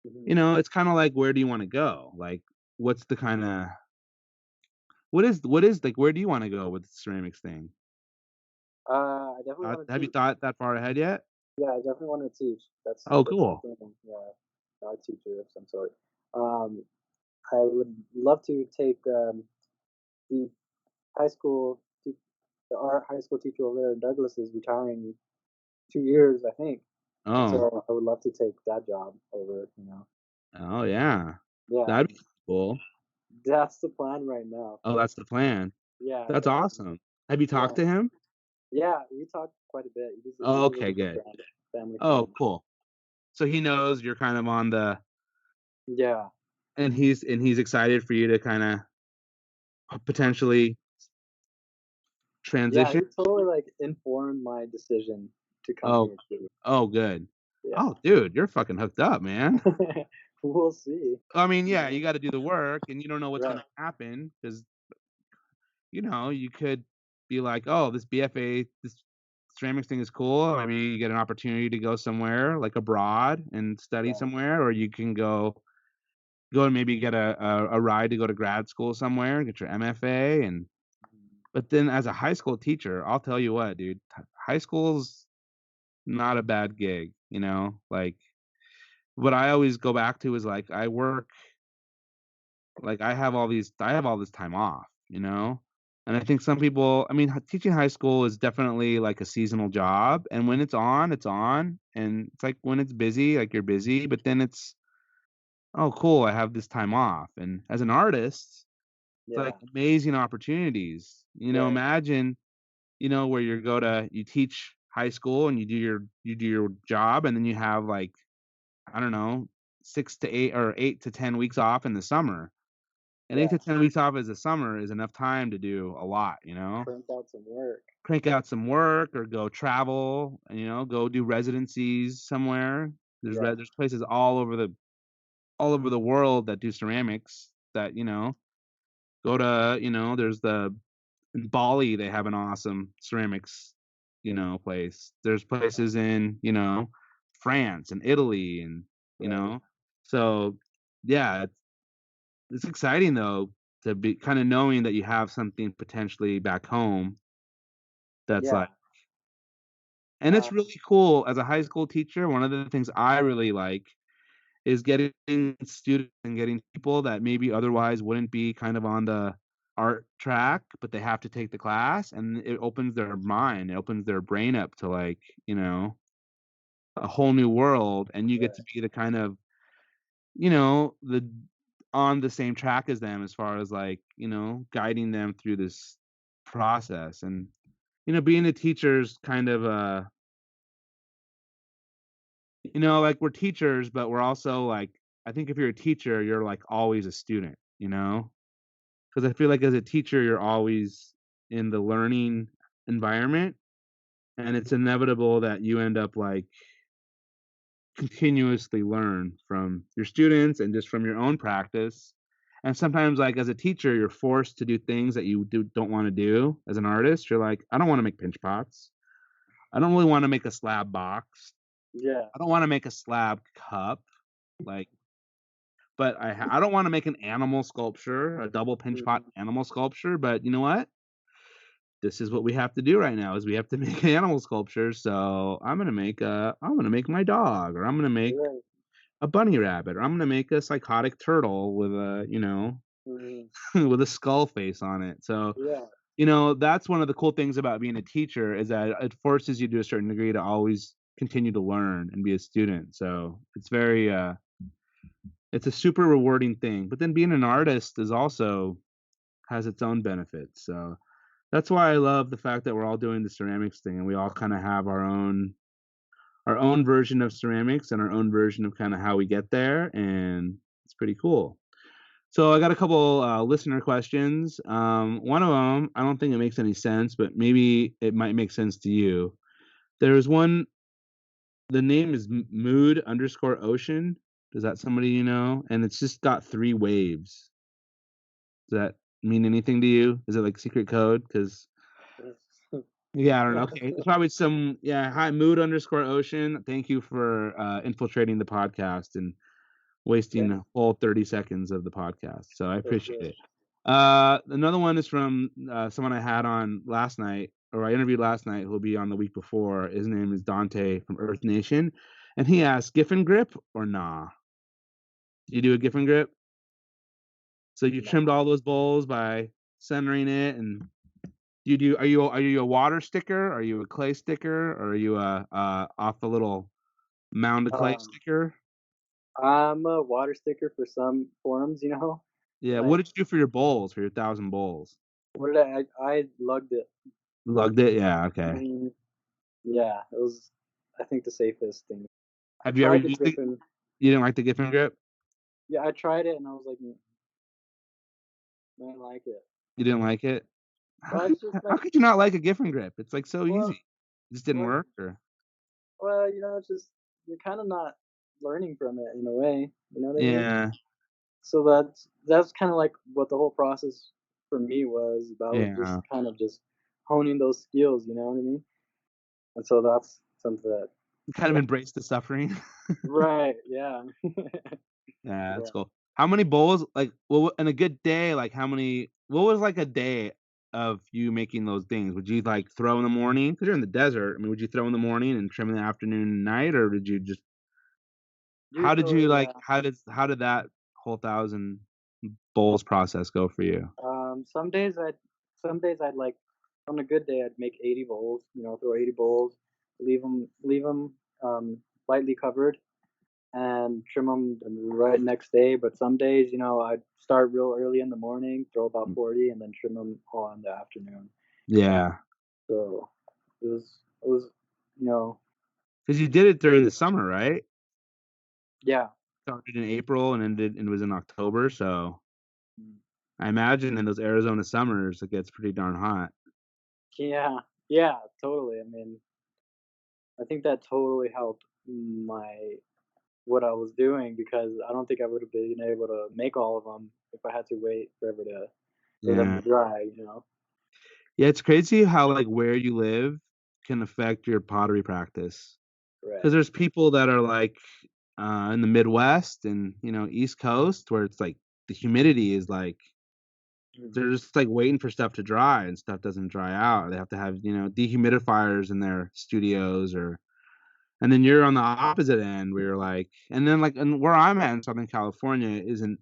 B: Mhm.
A: it's kinda like, where do you wanna go? Like, what's the kinda what is like, where do you wanna go with the ceramics thing?
B: I definitely wanna
A: Have you
B: teach.
A: thought that far ahead yet?
B: Yeah, I definitely wanna teach.
A: Oh,
B: That's
A: cool.
B: something, yeah, art teacher of some sort. Um, I would love to take, the high school tea the art high school teacher over there in Douglas is retiring in 2 years, I think, and
A: Oh.
B: so I would love to take that job over, you know?
A: Oh, yeah.
B: Yeah,
A: That'd be cool.
B: that's the plan right now.
A: Oh, that's the plan.
B: Yeah,
A: That's
B: definitely.
A: awesome. Have you
B: Yeah.
A: talked to him?
B: Yeah, we talked quite a bit.
A: Oh,
B: He's a
A: okay,
B: really good
A: good.
B: friend, family
A: Oh,
B: friend.
A: cool. So he knows you're kind of on the
B: Yeah.
A: and he's excited for you to kinda potentially
B: Yeah,
A: transition?
B: he totally, like, informed my decision to come
A: Oh,
B: here too.
A: oh, good.
B: Yeah.
A: Oh, dude, you're fucking hooked up, man.
B: We'll see,
A: I mean,
B: you
A: yeah,
B: know?
A: you gotta do the work, and you don't know what's
B: Right.
A: gonna happen because you could be like, "Oh, this BFA, this ceramics thing is cool." Maybe you get an opportunity to go somewhere, like, abroad and study
B: Yeah.
A: somewhere, or you can go and maybe get a ride to go to grad school somewhere and get your MFA, and
B: Mhm.
A: but then as a high school teacher, I'll tell you what, dude, high school's not a bad gig, like, what I always go back to is, like, I have all this time off, you know? And I think some people I mean, teaching high school is definitely like a seasonal job, and when it's on, and it's like when it's busy, like, you're busy, but then it's, "Oh, cool, I have this time off," and as an artist, it's like
B: Yeah.
A: amazing opportunities,
B: Right.
A: imagine, where you teach high school and you do your job, and then you have, like, I don't know, 6 to 8 or 8 to 10 weeks off in the summer. And 8
B: Yeah.
A: to 10 weeks off as a summer is enough time to do a lot,
B: Crank out some work.
A: Crank out some work or go travel, go do residencies somewhere.
B: Yeah.
A: There's places all over the world that do ceramics that, go to, there's the in Bali, they have an awesome ceramics, place. There's places in, France and Italy and, you
B: Right.
A: know, so yeah, it's exciting though to be kinda knowing that you have something potentially back home that's
B: Yeah.
A: like and it's
B: Um,
A: really cool as a high school teacher, one of the things I really like is getting students and getting people that maybe otherwise wouldn't be kind of on the art track, but they have to take the class, and it opens their mind, it opens their brain up to, like, a whole new world, and you get to
B: right.
A: be the kind of, the on the same track as them as far as, like, guiding them through this process, and, being a teacher's kind of, like, we're teachers, but we're also, like I think if you're a teacher, you're, like, always a student, you know? Because I feel like as a teacher, you're always in the learning environment, and it's inevitable that you end up, like, continuously learn from your students and just from your own practice. And sometimes, like, as a teacher, you're forced to do things that you don't wanna do. As an artist, you're like, "I don't wanna make pinch pots. I don't really wanna make a slab box.
B: Yeah.
A: I don't wanna make a slab cup." Like, but I don't wanna make an animal sculpture, a double pinch pot
B: Mhm.
A: animal sculpture, but you know what? This is what we have to do right now is we have to make animal sculptures, so I'm gonna make my dog, or I'm gonna make
B: Right.
A: a bunny rabbit, or I'm gonna make a psychotic turtle with
B: Mhm.
A: with a skull face on it. So,
B: Yeah.
A: that's one of the cool things about being a teacher is that it forces you to a certain degree to always continue to learn and be a student. So it's a super rewarding thing. But then being an artist is also has its own benefits. So that's why I love the fact that we're all doing the ceramics thing and we all kind of have our own version of ceramics and our own version of kind of how we get there, and it's pretty cool. So I got a couple listener questions. One of them, I don't think it makes any sense, but maybe it might make sense to you. There's one. The name is Mood underscore Ocean. Does that somebody you know? And it's just got three waves. Does that mean anything to you? Is it like secret code? Because yeah, I don't know. Okay, it's probably some yeah. Hi, Mood underscore Ocean. Thank you for infiltrating the podcast and wasting
B: Yeah,
A: a whole 30 seconds of the podcast. So I
B: for
A: appreciate
B: sure.
A: it. Another one is from someone I had on last night, or I interviewed last night, who'll be on the week before. His name is Dante from Earth Nation, and he asked, "Giffen grip or nah?" Do you do a Giffen grip? So you trimmed
B: Nah.
A: all those bowls by centering it, and are you a water sticker? Are you a clay sticker? Or are you a off a little mound of clay
B: Um,
A: sticker?
B: I'm a water sticker for some forms,
A: Yeah. What
B: like,
A: did you do for your bowls for your 1,000 bowls?
B: what did I lugged it.
A: Lugged it? Yeah. Okay.
B: Mhm. Yeah, it was, I think, the safest thing. I
A: Have you ever
B: tried the
A: used it?
B: Griffin.
A: You didn't like the Giffen grip?
B: Yeah, I tried it and I was like, I didn't like it."
A: You didn't like it?
B: Well, it's just
A: How
B: like,
A: could you not like a Giffen grip? It's, like, so
B: well,
A: easy. It just didn't
B: well,
A: work, or
B: it's just you're kind of not learning from it in a way. You know what I mean?
A: yeah,
B: So that's kind of like what the whole process for me was about, just
A: yeah.
B: kind of just honing those skills. You know what I mean? And so that's something that,
A: You kind of
B: yeah,
A: embrace the suffering.
B: right, yeah,
A: Yeah,
B: yeah.
A: that's cool. How many bowls like, well, in a good day, like, what was, like, a day of you making those things? Would you, like, throw in the morning? Because 'Cause you're in the desert, I mean, would you throw in the morning and trim in the afternoon and night, or did you just
B: Usually, yeah.
A: how did that whole 1,000 bowls process go for you?
B: Some days I'd like on a good day I'd make 80 bowls, throw 80 bowls, leave them lightly covered and trim them the right next day. But some days, I'd start real early in the morning, throw about 40, and then trim them all in the afternoon. Uh,
A: Yeah,
B: so it was, you know,
A: because you did it during the summer, right?
B: yeah.
A: Started in April and ended and was in October, so
B: Mm.
A: I imagine in those Arizona summers, it gets pretty darn hot.
B: Yeah, yeah, totally. I mean, I think that totally helped my what I was doing because I don't think I would have been able to make all of them if I had to wait forever for them
A: Yeah.
B: to dry.
A: Yeah, it's crazy how, like, where you live can affect your pottery practice. Because
B: Right.
A: there's people that are, like, in the Midwest and, East Coast where it's, like, the humidity is, like they're
B: Mhm.
A: just, like, waiting for stuff to dry and stuff doesn't dry out. They have to have, dehumidifiers in their studios or and then you're on the opposite end where you're, like and then, like and where I'm at in Southern California isn't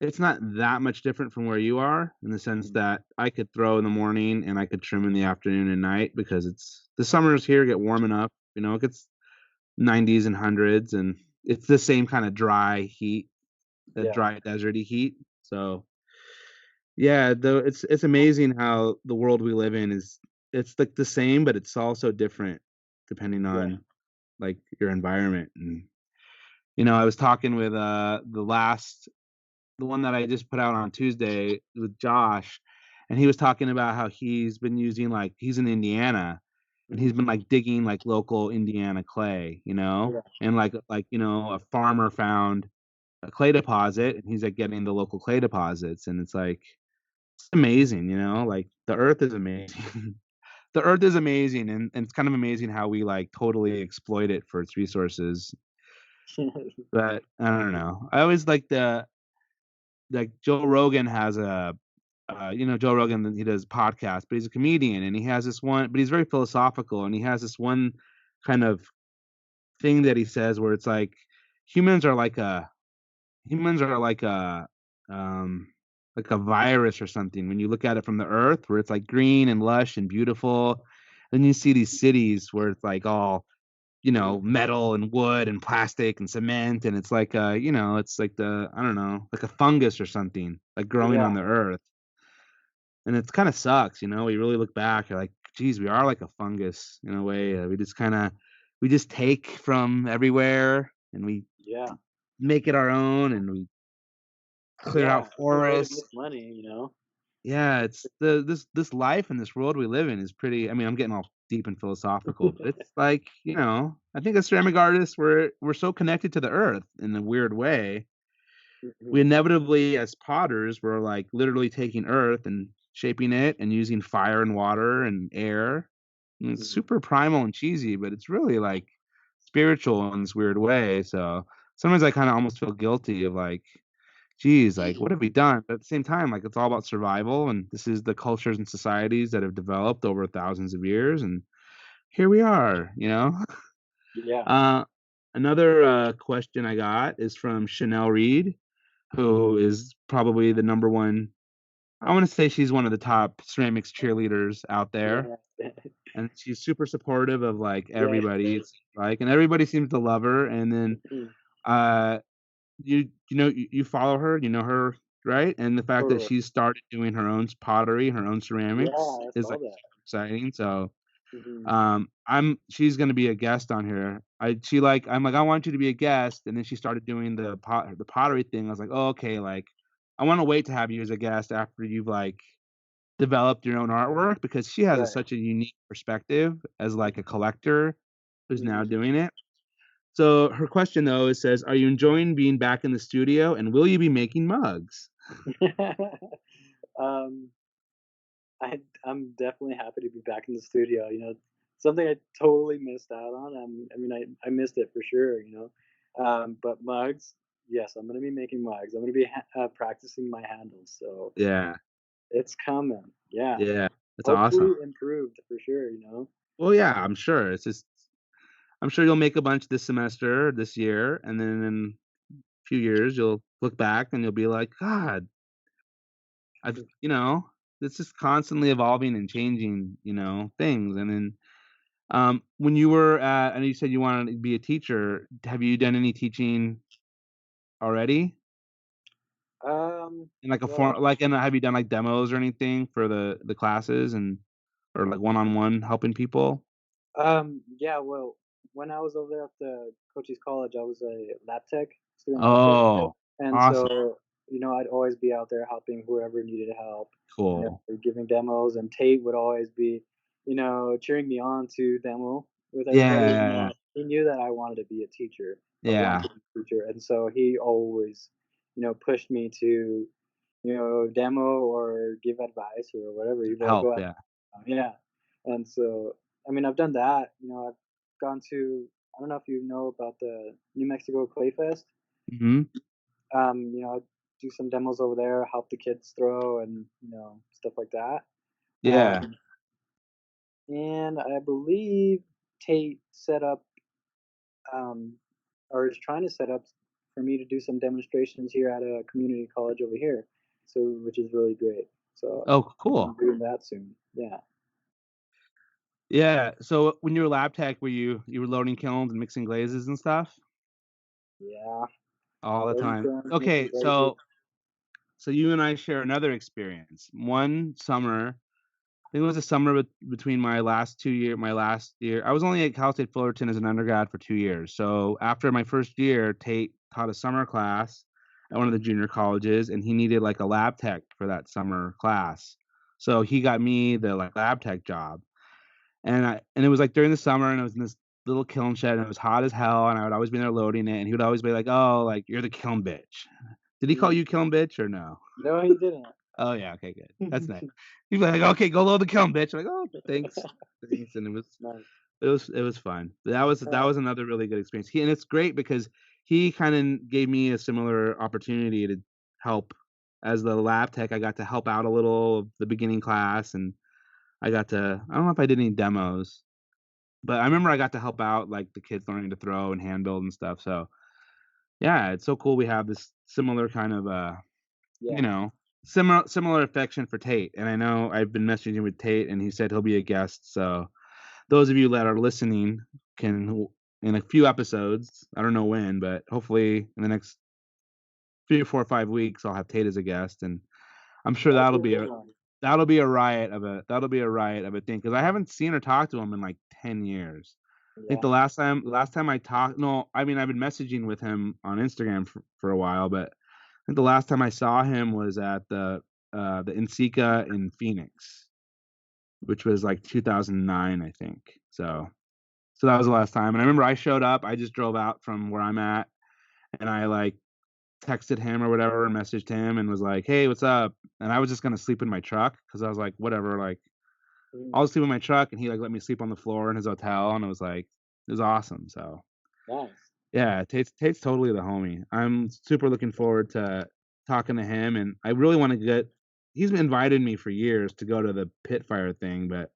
A: it's not that much different from where you are in the sense
B: Mhm.
A: that I could throw in the morning and I could trim in the afternoon and night because it's the summers here get warm enough, it gets 90s and hundreds and it's the same kind of dry heat, that
B: Yeah.
A: dry deserty heat. So yeah, though it's amazing how the world we live in is it's like the same, but it's also different depending
B: Yeah.
A: on like your environment. And I was talking with the one that I just put out on Tuesday with Josh, and he was talking about how he's been using like he's in Indiana and he's
B: Mhm.
A: been like digging like local Indiana clay,
B: Yeah.
A: and a farmer found a clay deposit and he's like getting the local clay deposits and it's like it's amazing, like the earth is amazing. The earth is amazing and it's kind of amazing how we like totally exploit it for its resources. But I don't know. I always like Joe Rogan has Joe Rogan, he does podcasts, but he's a comedian and he has this one, but he's very philosophical and he has this one kind of thing that he says where it's like humans are like a humans are um like a virus or something when you look at it from the earth where it's like green and lush and beautiful. Then you see these cities where it's like all metal and wood and plastic and cement, and it's like it's like I don't know, like a fungus or something, like growing on
B: Yeah.
A: the earth. And it's kinda sucks, we really look back, you're like, "Geez, we are like a fungus in a way, we just take from everywhere, and we
B: Yeah.
A: make it our own, and we clear
B: Yeah.
A: out
B: It's a way to
A: forests."
B: make money.
A: Yeah, it's this life and this world we live in is pretty I mean, I'm getting all deep and philosophical, but it's like, I think as ceramic artists, we're so connected to the earth in a weird way. We
B: Mhm.
A: inevitably, as potters, we're, like, literally taking earth and shaping it and using fire and water and air. And it's
B: Mhm.
A: super primal and cheesy, but it's really, like, spiritual in this weird way, so sometimes I kinda almost feel guilty of, like, "Geez, like, what have we done?" But at the same time, like, it's all about survival, and this is the cultures and societies that have developed over thousands of years, and here we are?
B: Yeah.
A: Uh, another, question I got is from Chanel Reed, who is probably the number 1 I wanna say she's one of the top ceramics cheerleaders out there,
B: Yeah.
A: and she's super supportive of, like,
B: Yeah,
A: everybody,
B: she is.
A: it's like and everybody seems to love her, and then,
B: Mhm.
A: uh, you follow her, you know her, right? And the fact that
B: Totally.
A: she's started doing her own pottery, her own
B: Yeah,
A: ceramics
B: I
A: is,
B: saw
A: like,
B: that.
A: exciting, so
B: Mhm.
A: I'm she's gonna be a guest on here. I'm like, "I want you to be a guest," and then she started doing the pottery thing. I was like, "Oh, okay, like, I wanna wait to have you as a guest after you've, like, developed your own artwork," because she has
B: Right.
A: such a unique perspective as, like, a collector who's now
B: Mhm.
A: doing it. So, her question, though, it says, "Are you enjoying being back in the studio, and will you be making mugs?"
B: Um, I'm definitely happy to be back in the studio, something I totally missed out on. I mean, I missed it for sure. But mugs, yes, I'm gonna be making mugs. I'm gonna be practicing my handles, so
A: Yeah,
B: it's coming. Yeah,
A: yeah, it's awesome.
B: hopefully improved for sure.
A: Well, yeah, I'm sure, it's just I'm sure you'll make a bunch this semester, this year, and then in a few years, you'll look back and you'll be like, "God, I've" it's just constantly evolving and changing, things, and then, when you were at I know you said you wanted to be a teacher, have you done any teaching already? In like a
B: Well,
A: form like, and have you done, like, demos or anything for the classes and or, like, one-on-one helping people?
B: yeah, well, when I was over there at the coach's college, I was a lab tech, student lab tech,
A: Oh,
B: and
A: awesome.
B: so, I'd always be out there helping whoever needed help,
A: Cool.
B: giving demos, and Tate would always be, cheering me on to demo with everybody.
A: Yeah,
B: He knew that I wanted to be a teacher, or
A: yeah,
B: want to be a teacher, and so he always, pushed me to, demo or give advice or whatever. He'd be like,
A: help,
B: "Go ahead."
A: yeah.
B: Yeah, and so, I've done that. I've gone to. I don't know if you know about the New Mexico Clay Fest.
A: Mhm.
B: I do some demos over there, help the kids throw, and stuff like that.
A: Yeah.
B: Um, and I believe Tate set up, um, or is trying to set up for me to do some demonstrations here at a community college over here. So, which is really great. So,
A: Oh,
B: I'm
A: cool.
B: doing that soon. Yeah,
A: Yeah, so when you were lab tech, were you were loading kilns and mixing glazes and stuff?
B: yeah.
A: All the
B: Loading
A: time.
B: films, mixing
A: Okay,
B: glazes.
A: so you and I share another experience. One summer, I think it was a summer between my last year I was only at Cal State Fullerton as an undergrad for 2 years. So after my first year, Tate taught a summer class at one of the junior colleges, and he needed, like, a lab tech for that summer class. So he got me the, like, lab tech job. And it was, like, during the summer, and it was in this little kiln shed, and it was hot as hell, and I would always be there loading it, and he would always be like, "Oh, like, you're the kiln bitch." Did he call
B: Mm.
A: you kiln bitch or no?
B: No, he didn't.
A: Oh, yeah, okay, good. That's nice. He'd be like, "Okay, go load the kiln, bitch." I'm like, "Oh, thanks, thanks," and
B: Nice.
A: it was fun. That was
B: Nice.
A: another really good experience. And it's great because he kinda gave me a similar opportunity to help as the lab tech. I got to help out a little of the beginning class, and I don't know if I did any demos, but I remember I got to help out, like, the kids learning to throw and hand build and stuff. So, yeah, it's so cool we have this similar kind of, you
B: Yeah.
A: know, similar affection for Tate, and I know I've been messaging with Tate, and he said he'll be a guest, so those of you that are listening can in a few episodes, I don't know when, but hopefully in the next 3 or 4 or 5 weeks, I'll have Tate as a guest, and I'm sure
B: That'll be a good one.
A: that'll be a riot of a thing because I haven't seen or talked to him in, like, 10 years. I think
B: Yeah.
A: the last time I talked no, I mean, I've been messaging with him on Instagram for a while, but I think the last time I saw him was at the Inseca in Phoenix, which was, like, 2009, I think. So that was the last time, and I remember I showed up, I just drove out from where I'm at, and I, like, texted him or whatever and messaged him and was like, "Hey, what's up?" And I was just gonna sleep in my truck because I was like, "Whatever, like,
B: Mhm.
A: I'll sleep in my truck," and he, like, let me sleep on the floor in his hotel, and it was awesome, so
B: Nice.
A: yeah, Tate's totally the homie. I'm super looking forward to talking to him, and I really wanna get he's been invited me for years to go to the pit fire thing, but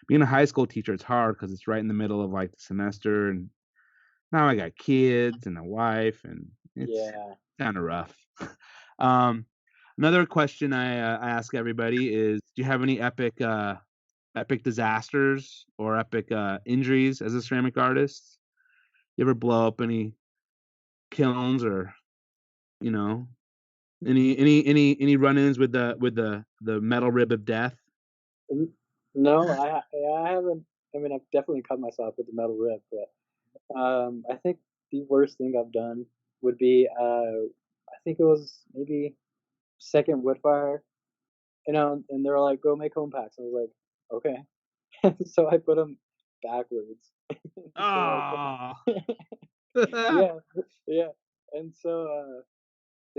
A: being a high school teacher, it's hard because it's right in the middle of, like, the semester, and now I got kids and a wife, and it's
B: Yeah.
A: kinda rough. Um, Another question I ask everybody is, do you have any epic disasters or epic, injuries as a ceramic artist? You ever blow up any kilns or, you know, any run-ins with the metal rib of death?
B: N No, I haven't. I mean, I've definitely cut myself with the metal rib, but, I think the worst thing I've done would be, I think it was maybe 2nd wood fire, and they're like, "Go make home packs." I was like, "Okay." So I put them backwards. So
A: Oh.
B: I yeah, yeah, and so,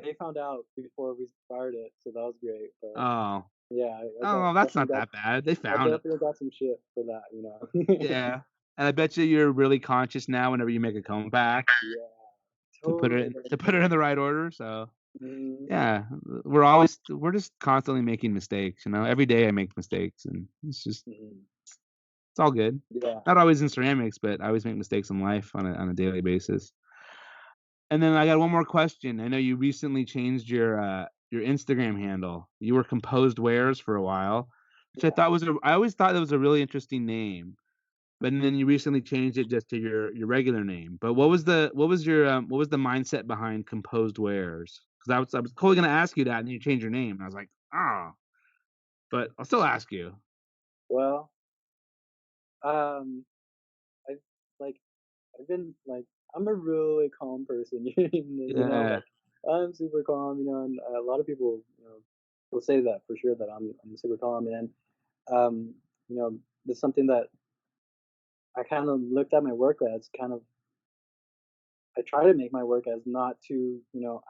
B: they found out before we fired it, so that was great, but
A: Oh.
B: yeah, I got
A: Oh, that's
B: definitely
A: not
B: got
A: that bad. They
B: I
A: found it.
B: definitely got some shit for that,
A: Yeah. And I bet you're really conscious now whenever you make a comeback
B: Yeah,
A: to put it
B: totally.
A: in to put it in the right order, so
B: Mhm,
A: yeah, we're just constantly making mistakes, Every day I make mistakes, and it's just
B: mhm.
A: It's all good.
B: Yeah.
A: Not always in ceramics, but I always make mistakes in life on a daily basis. And then I got one more question. I know you recently changed your Instagram handle. You were Composed Wares for a while, which
B: Yeah.
A: I always thought that was a really interesting name. But then you recently changed it just to your regular name. But what was the mindset behind Composed Wares? Because I was totally gonna ask you that, and then you changed your name, and I was like, "Oh," but I'll still ask you.
B: Well, um, I like I've been like I'm a really calm person,
A: Yeah.
B: like I'm super calm, and a lot of people, will say that for sure that I'm super calm, and um, you know, it's something that I kind of looked at my work as kind of I try to make my work as not too,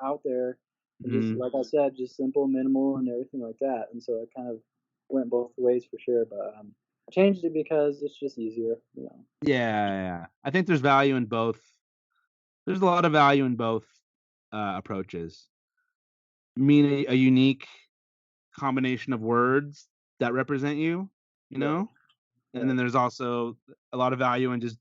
B: out there and just
A: Mhm.
B: like I said, just simple, minimal, and everything like that. And so it kind of went both ways for sure, but I changed it because it's just easier.
A: Yeah, yeah. I think there's value in both. There's a lot of value in both, approaches. Mean a unique combination of words that represent you, you
B: Right,
A: know? And then
B: right.
A: there's also a lot of value in just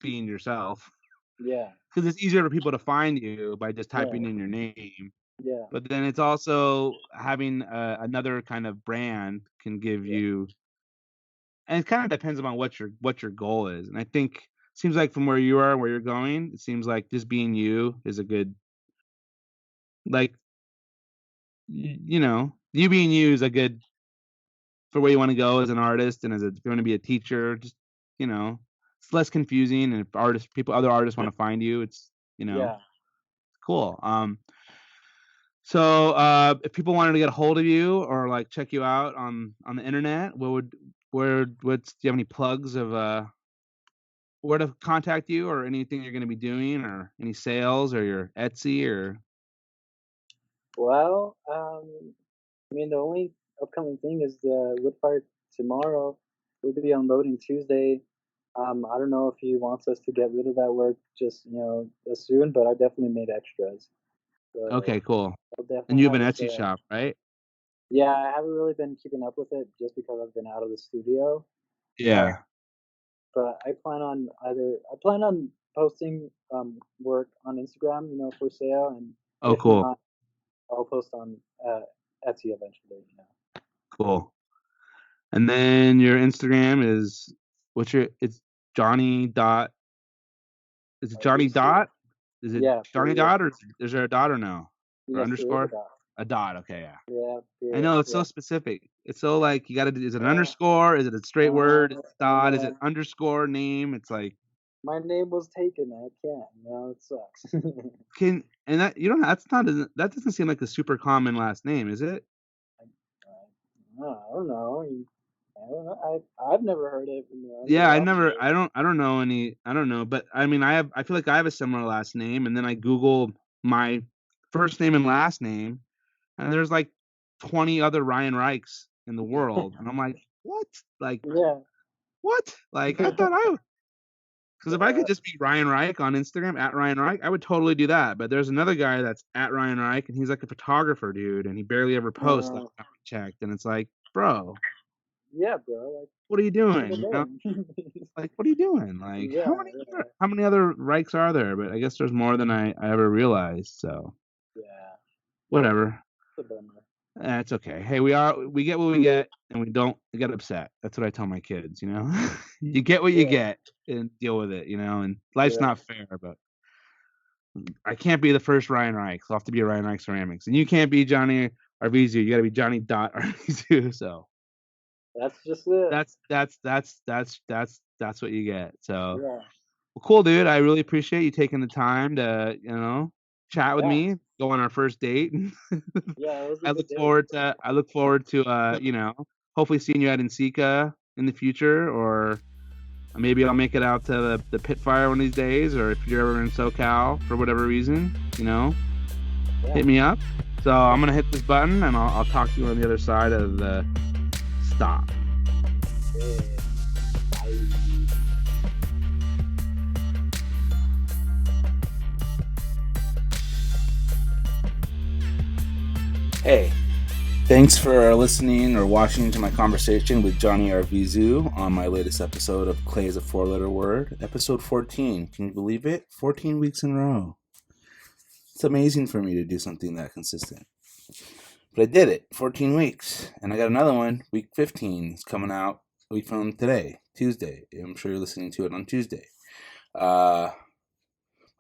A: being yourself,
B: Yeah,
A: because it's easier for people to find you by just typing
B: right.
A: in your name.
B: Yeah,
A: But then it's also having, another kind of brand can give
B: yeah,
A: you, and it kinda depends on what your goal is, and I think seems like from where you are and where you're going, it seems like just being you is a good, like, you being you is a good for where you wanna go as an artist and as a if you wanna be a teacher, just, you know, it's less confusing, and if other artists wanna find you, it's,
B: yeah.
A: cool. If people wanted to get a hold of you or, like, check you out on the internet, do you have any plugs of, where to contact you or anything you're gonna be doing or any sales or your Etsy or
B: Well, I mean, the only upcoming thing is the wood fire tomorrow. We'll be unloading Tuesday. I don't know if he wants us to get rid of that work just, as soon, but I definitely made extras. So
A: okay, cool.
B: I'll
A: And
B: definitely
A: you have
B: have
A: an
B: a
A: Etsy
B: sale.
A: shop, right?
B: Yeah, I haven't really been keeping up with it just because I've been out of the studio. Uh,
A: Yeah.
B: but I plan on posting work on Instagram, for sale, and
A: Oh,
B: if
A: cool,
B: not, I'll post on Etsy eventually.
A: cool. And then your Instagram is it's Johnny dot is it Johnny
B: Arvizu?
A: dot? Is it
B: Yeah,
A: Johnny
B: period.
A: dot or is there a dot or no? Or
B: Yes, there is a
A: underscore?
B: dot.
A: A dot, okay, yeah.
B: Yeah,
A: I
B: period.
A: know it's so
B: Yeah.
A: specific. It's so like you gotta do is it an
B: Yeah.
A: underscore? Is it a straight word? Is it
B: I
A: dot? Is it
B: know.
A: underscore name? It's like
B: My name was taken. I can't. It sucks.
A: can and that you don't that's not that doesn't seem like a super common last name, is it?
B: I don't know. I don't know. I've never heard it.
A: Yeah,
B: Anybody else heard it?
A: I don't know any I don't know, but I mean I feel like I have a similar last name and then I Google my first name and last name and there's like 20 other Ryan Reichs in the world and I'm like, "What?" Like,
B: Yeah.
A: "What?" Like I thought I 'cause if I
B: Yeah.
A: could just be Ryan Reich on Instagram, at Ryan Reich, I would totally do that, but there's another guy that's at Ryan Reich, and he's like a photographer, dude, and he barely ever posts last
B: Uh,
A: time I checked, and it's like, "Bro,
B: yeah, bro. Like,
A: what are you
B: what am
A: doing?"
B: I
A: You know?
B: doing?
A: Like, "What are you doing?" Like,
B: Yeah. Yeah.
A: how many other Reichs are there? But I guess there's more than I ever realized, so
B: Yeah.
A: whatever.
B: It's a bummer.
A: It's okay. Hey, we get what we get, and we don't get upset. That's what I tell my kids, you know? You get what you
B: Yeah.
A: get and deal with it, and life's
B: Yeah.
A: not fair, but I can't be the first Ryan Reich. So I'll have to be Ryan Reich Ceramics, and you can't be Johnny Arvizu. You got to be Johnny Dot Arvizu. So
B: That's just it.
A: that's what you get. So
B: Yeah.
A: well, cool, dude. I really appreciate you taking the time to chat with
B: Yeah.
A: me, go on our first date.
B: Yeah. It was a good day.
A: I look forward to hopefully seeing you at Insika in the future, or maybe I'll make it out to the pit fire one of these days, or if you're ever in SoCal for whatever reason,
B: Yeah.
A: hit me up. So I'm gonna hit this button and I'll talk to you on the other side of the stop.
B: Yeah. Bye.
A: Hey, Thanks for listening or watching to my conversation with Johnny Arvizu on my latest episode of Clay is a Four-Letter Word, episode 14. Can you believe it? 14 weeks in a row. It's amazing for me to do something that consistent. But I did it, 14 weeks. And I got another one, week 15. It's coming out a week from today, Tuesday. I'm sure you're listening to it on Tuesday. My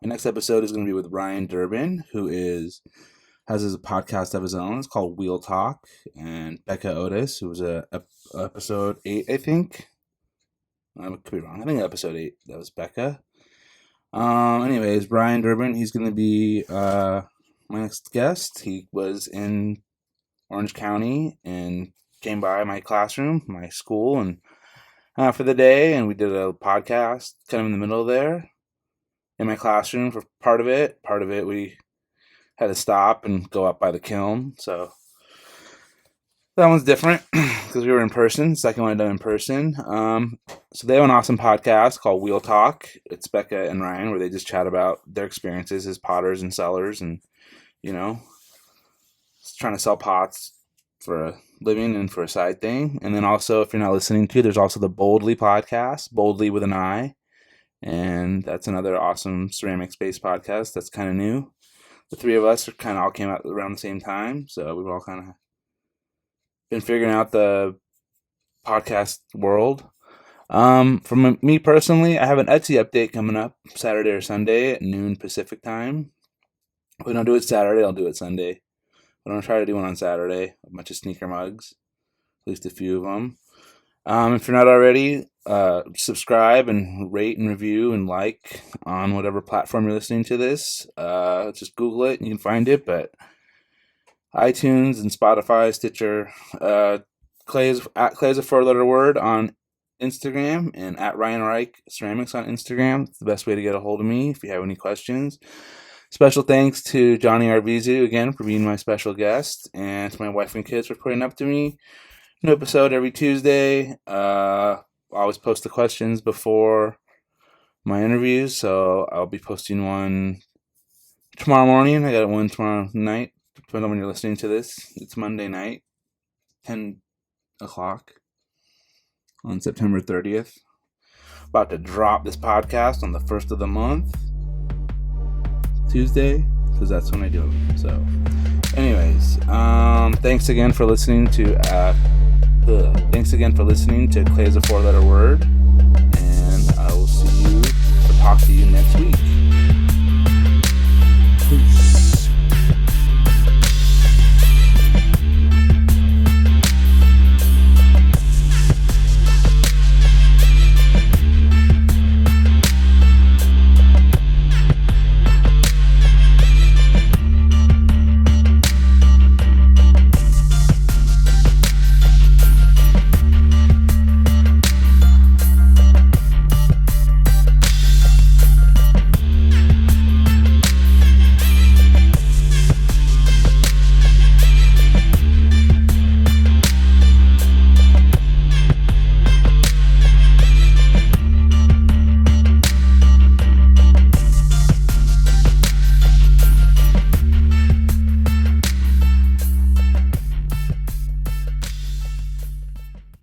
A: next episode is going to be with Ryan Durbin, who has his podcast of his own. It's called Wheel Talk. And Becca Otis, who was episode 8, I think. I could be wrong. I think episode 8, that was Becca. Anyways, Ryan Durbin, he's going to be my next guest. He was in Orange County and came by my classroom, my school, and for the day, and we did a podcast kind of in the middle there in my classroom for part of it. Part of it we had to stop and go up by the kiln, so that one's different because we were in person. Second one I done in person. So they have an awesome podcast called Wheel Talk. It's Becca and Ryan, where they just chat about their experiences as potters and sellers, and trying to sell pots for a living and for a side thing. And then also, if you're not listening to, there's also the Boldly podcast, Boldly with an I, and that's another awesome ceramics-based podcast that's kind of new. The three of us kind of all came out around the same time, so we've all kind of been figuring out the podcast world. For me personally, I have an Etsy update coming up Saturday or Sunday at noon Pacific time. If we don't do it Saturday, I'll do it Sunday. I'm going to try to do one on Saturday, a bunch of sneaker mugs, at least a few of them. If you're not already, subscribe and rate and review and like on whatever platform you're listening to this. Just Google it and you can find it, but iTunes and Spotify, Stitcher, Clay is a four-letter word on Instagram, and at Ryan Reich Ceramics on Instagram. It's the best way to get a hold of me if you have any questions. Special thanks to Johnny Arvizu again for being my special guest, and to my wife and kids for putting up to me. New episode every Tuesday. I always post the questions before my interviews, so I'll be posting one tomorrow morning. I got one tomorrow night, depending on when you're listening to this. It's Monday night, 10 o'clock on September 30th. About to drop this podcast on the 1st of the month, Tuesday, because that's when I do it. So, anyways, thanks again for listening to Clay is a Four-Letter Word, and I will see you or talk to you next week.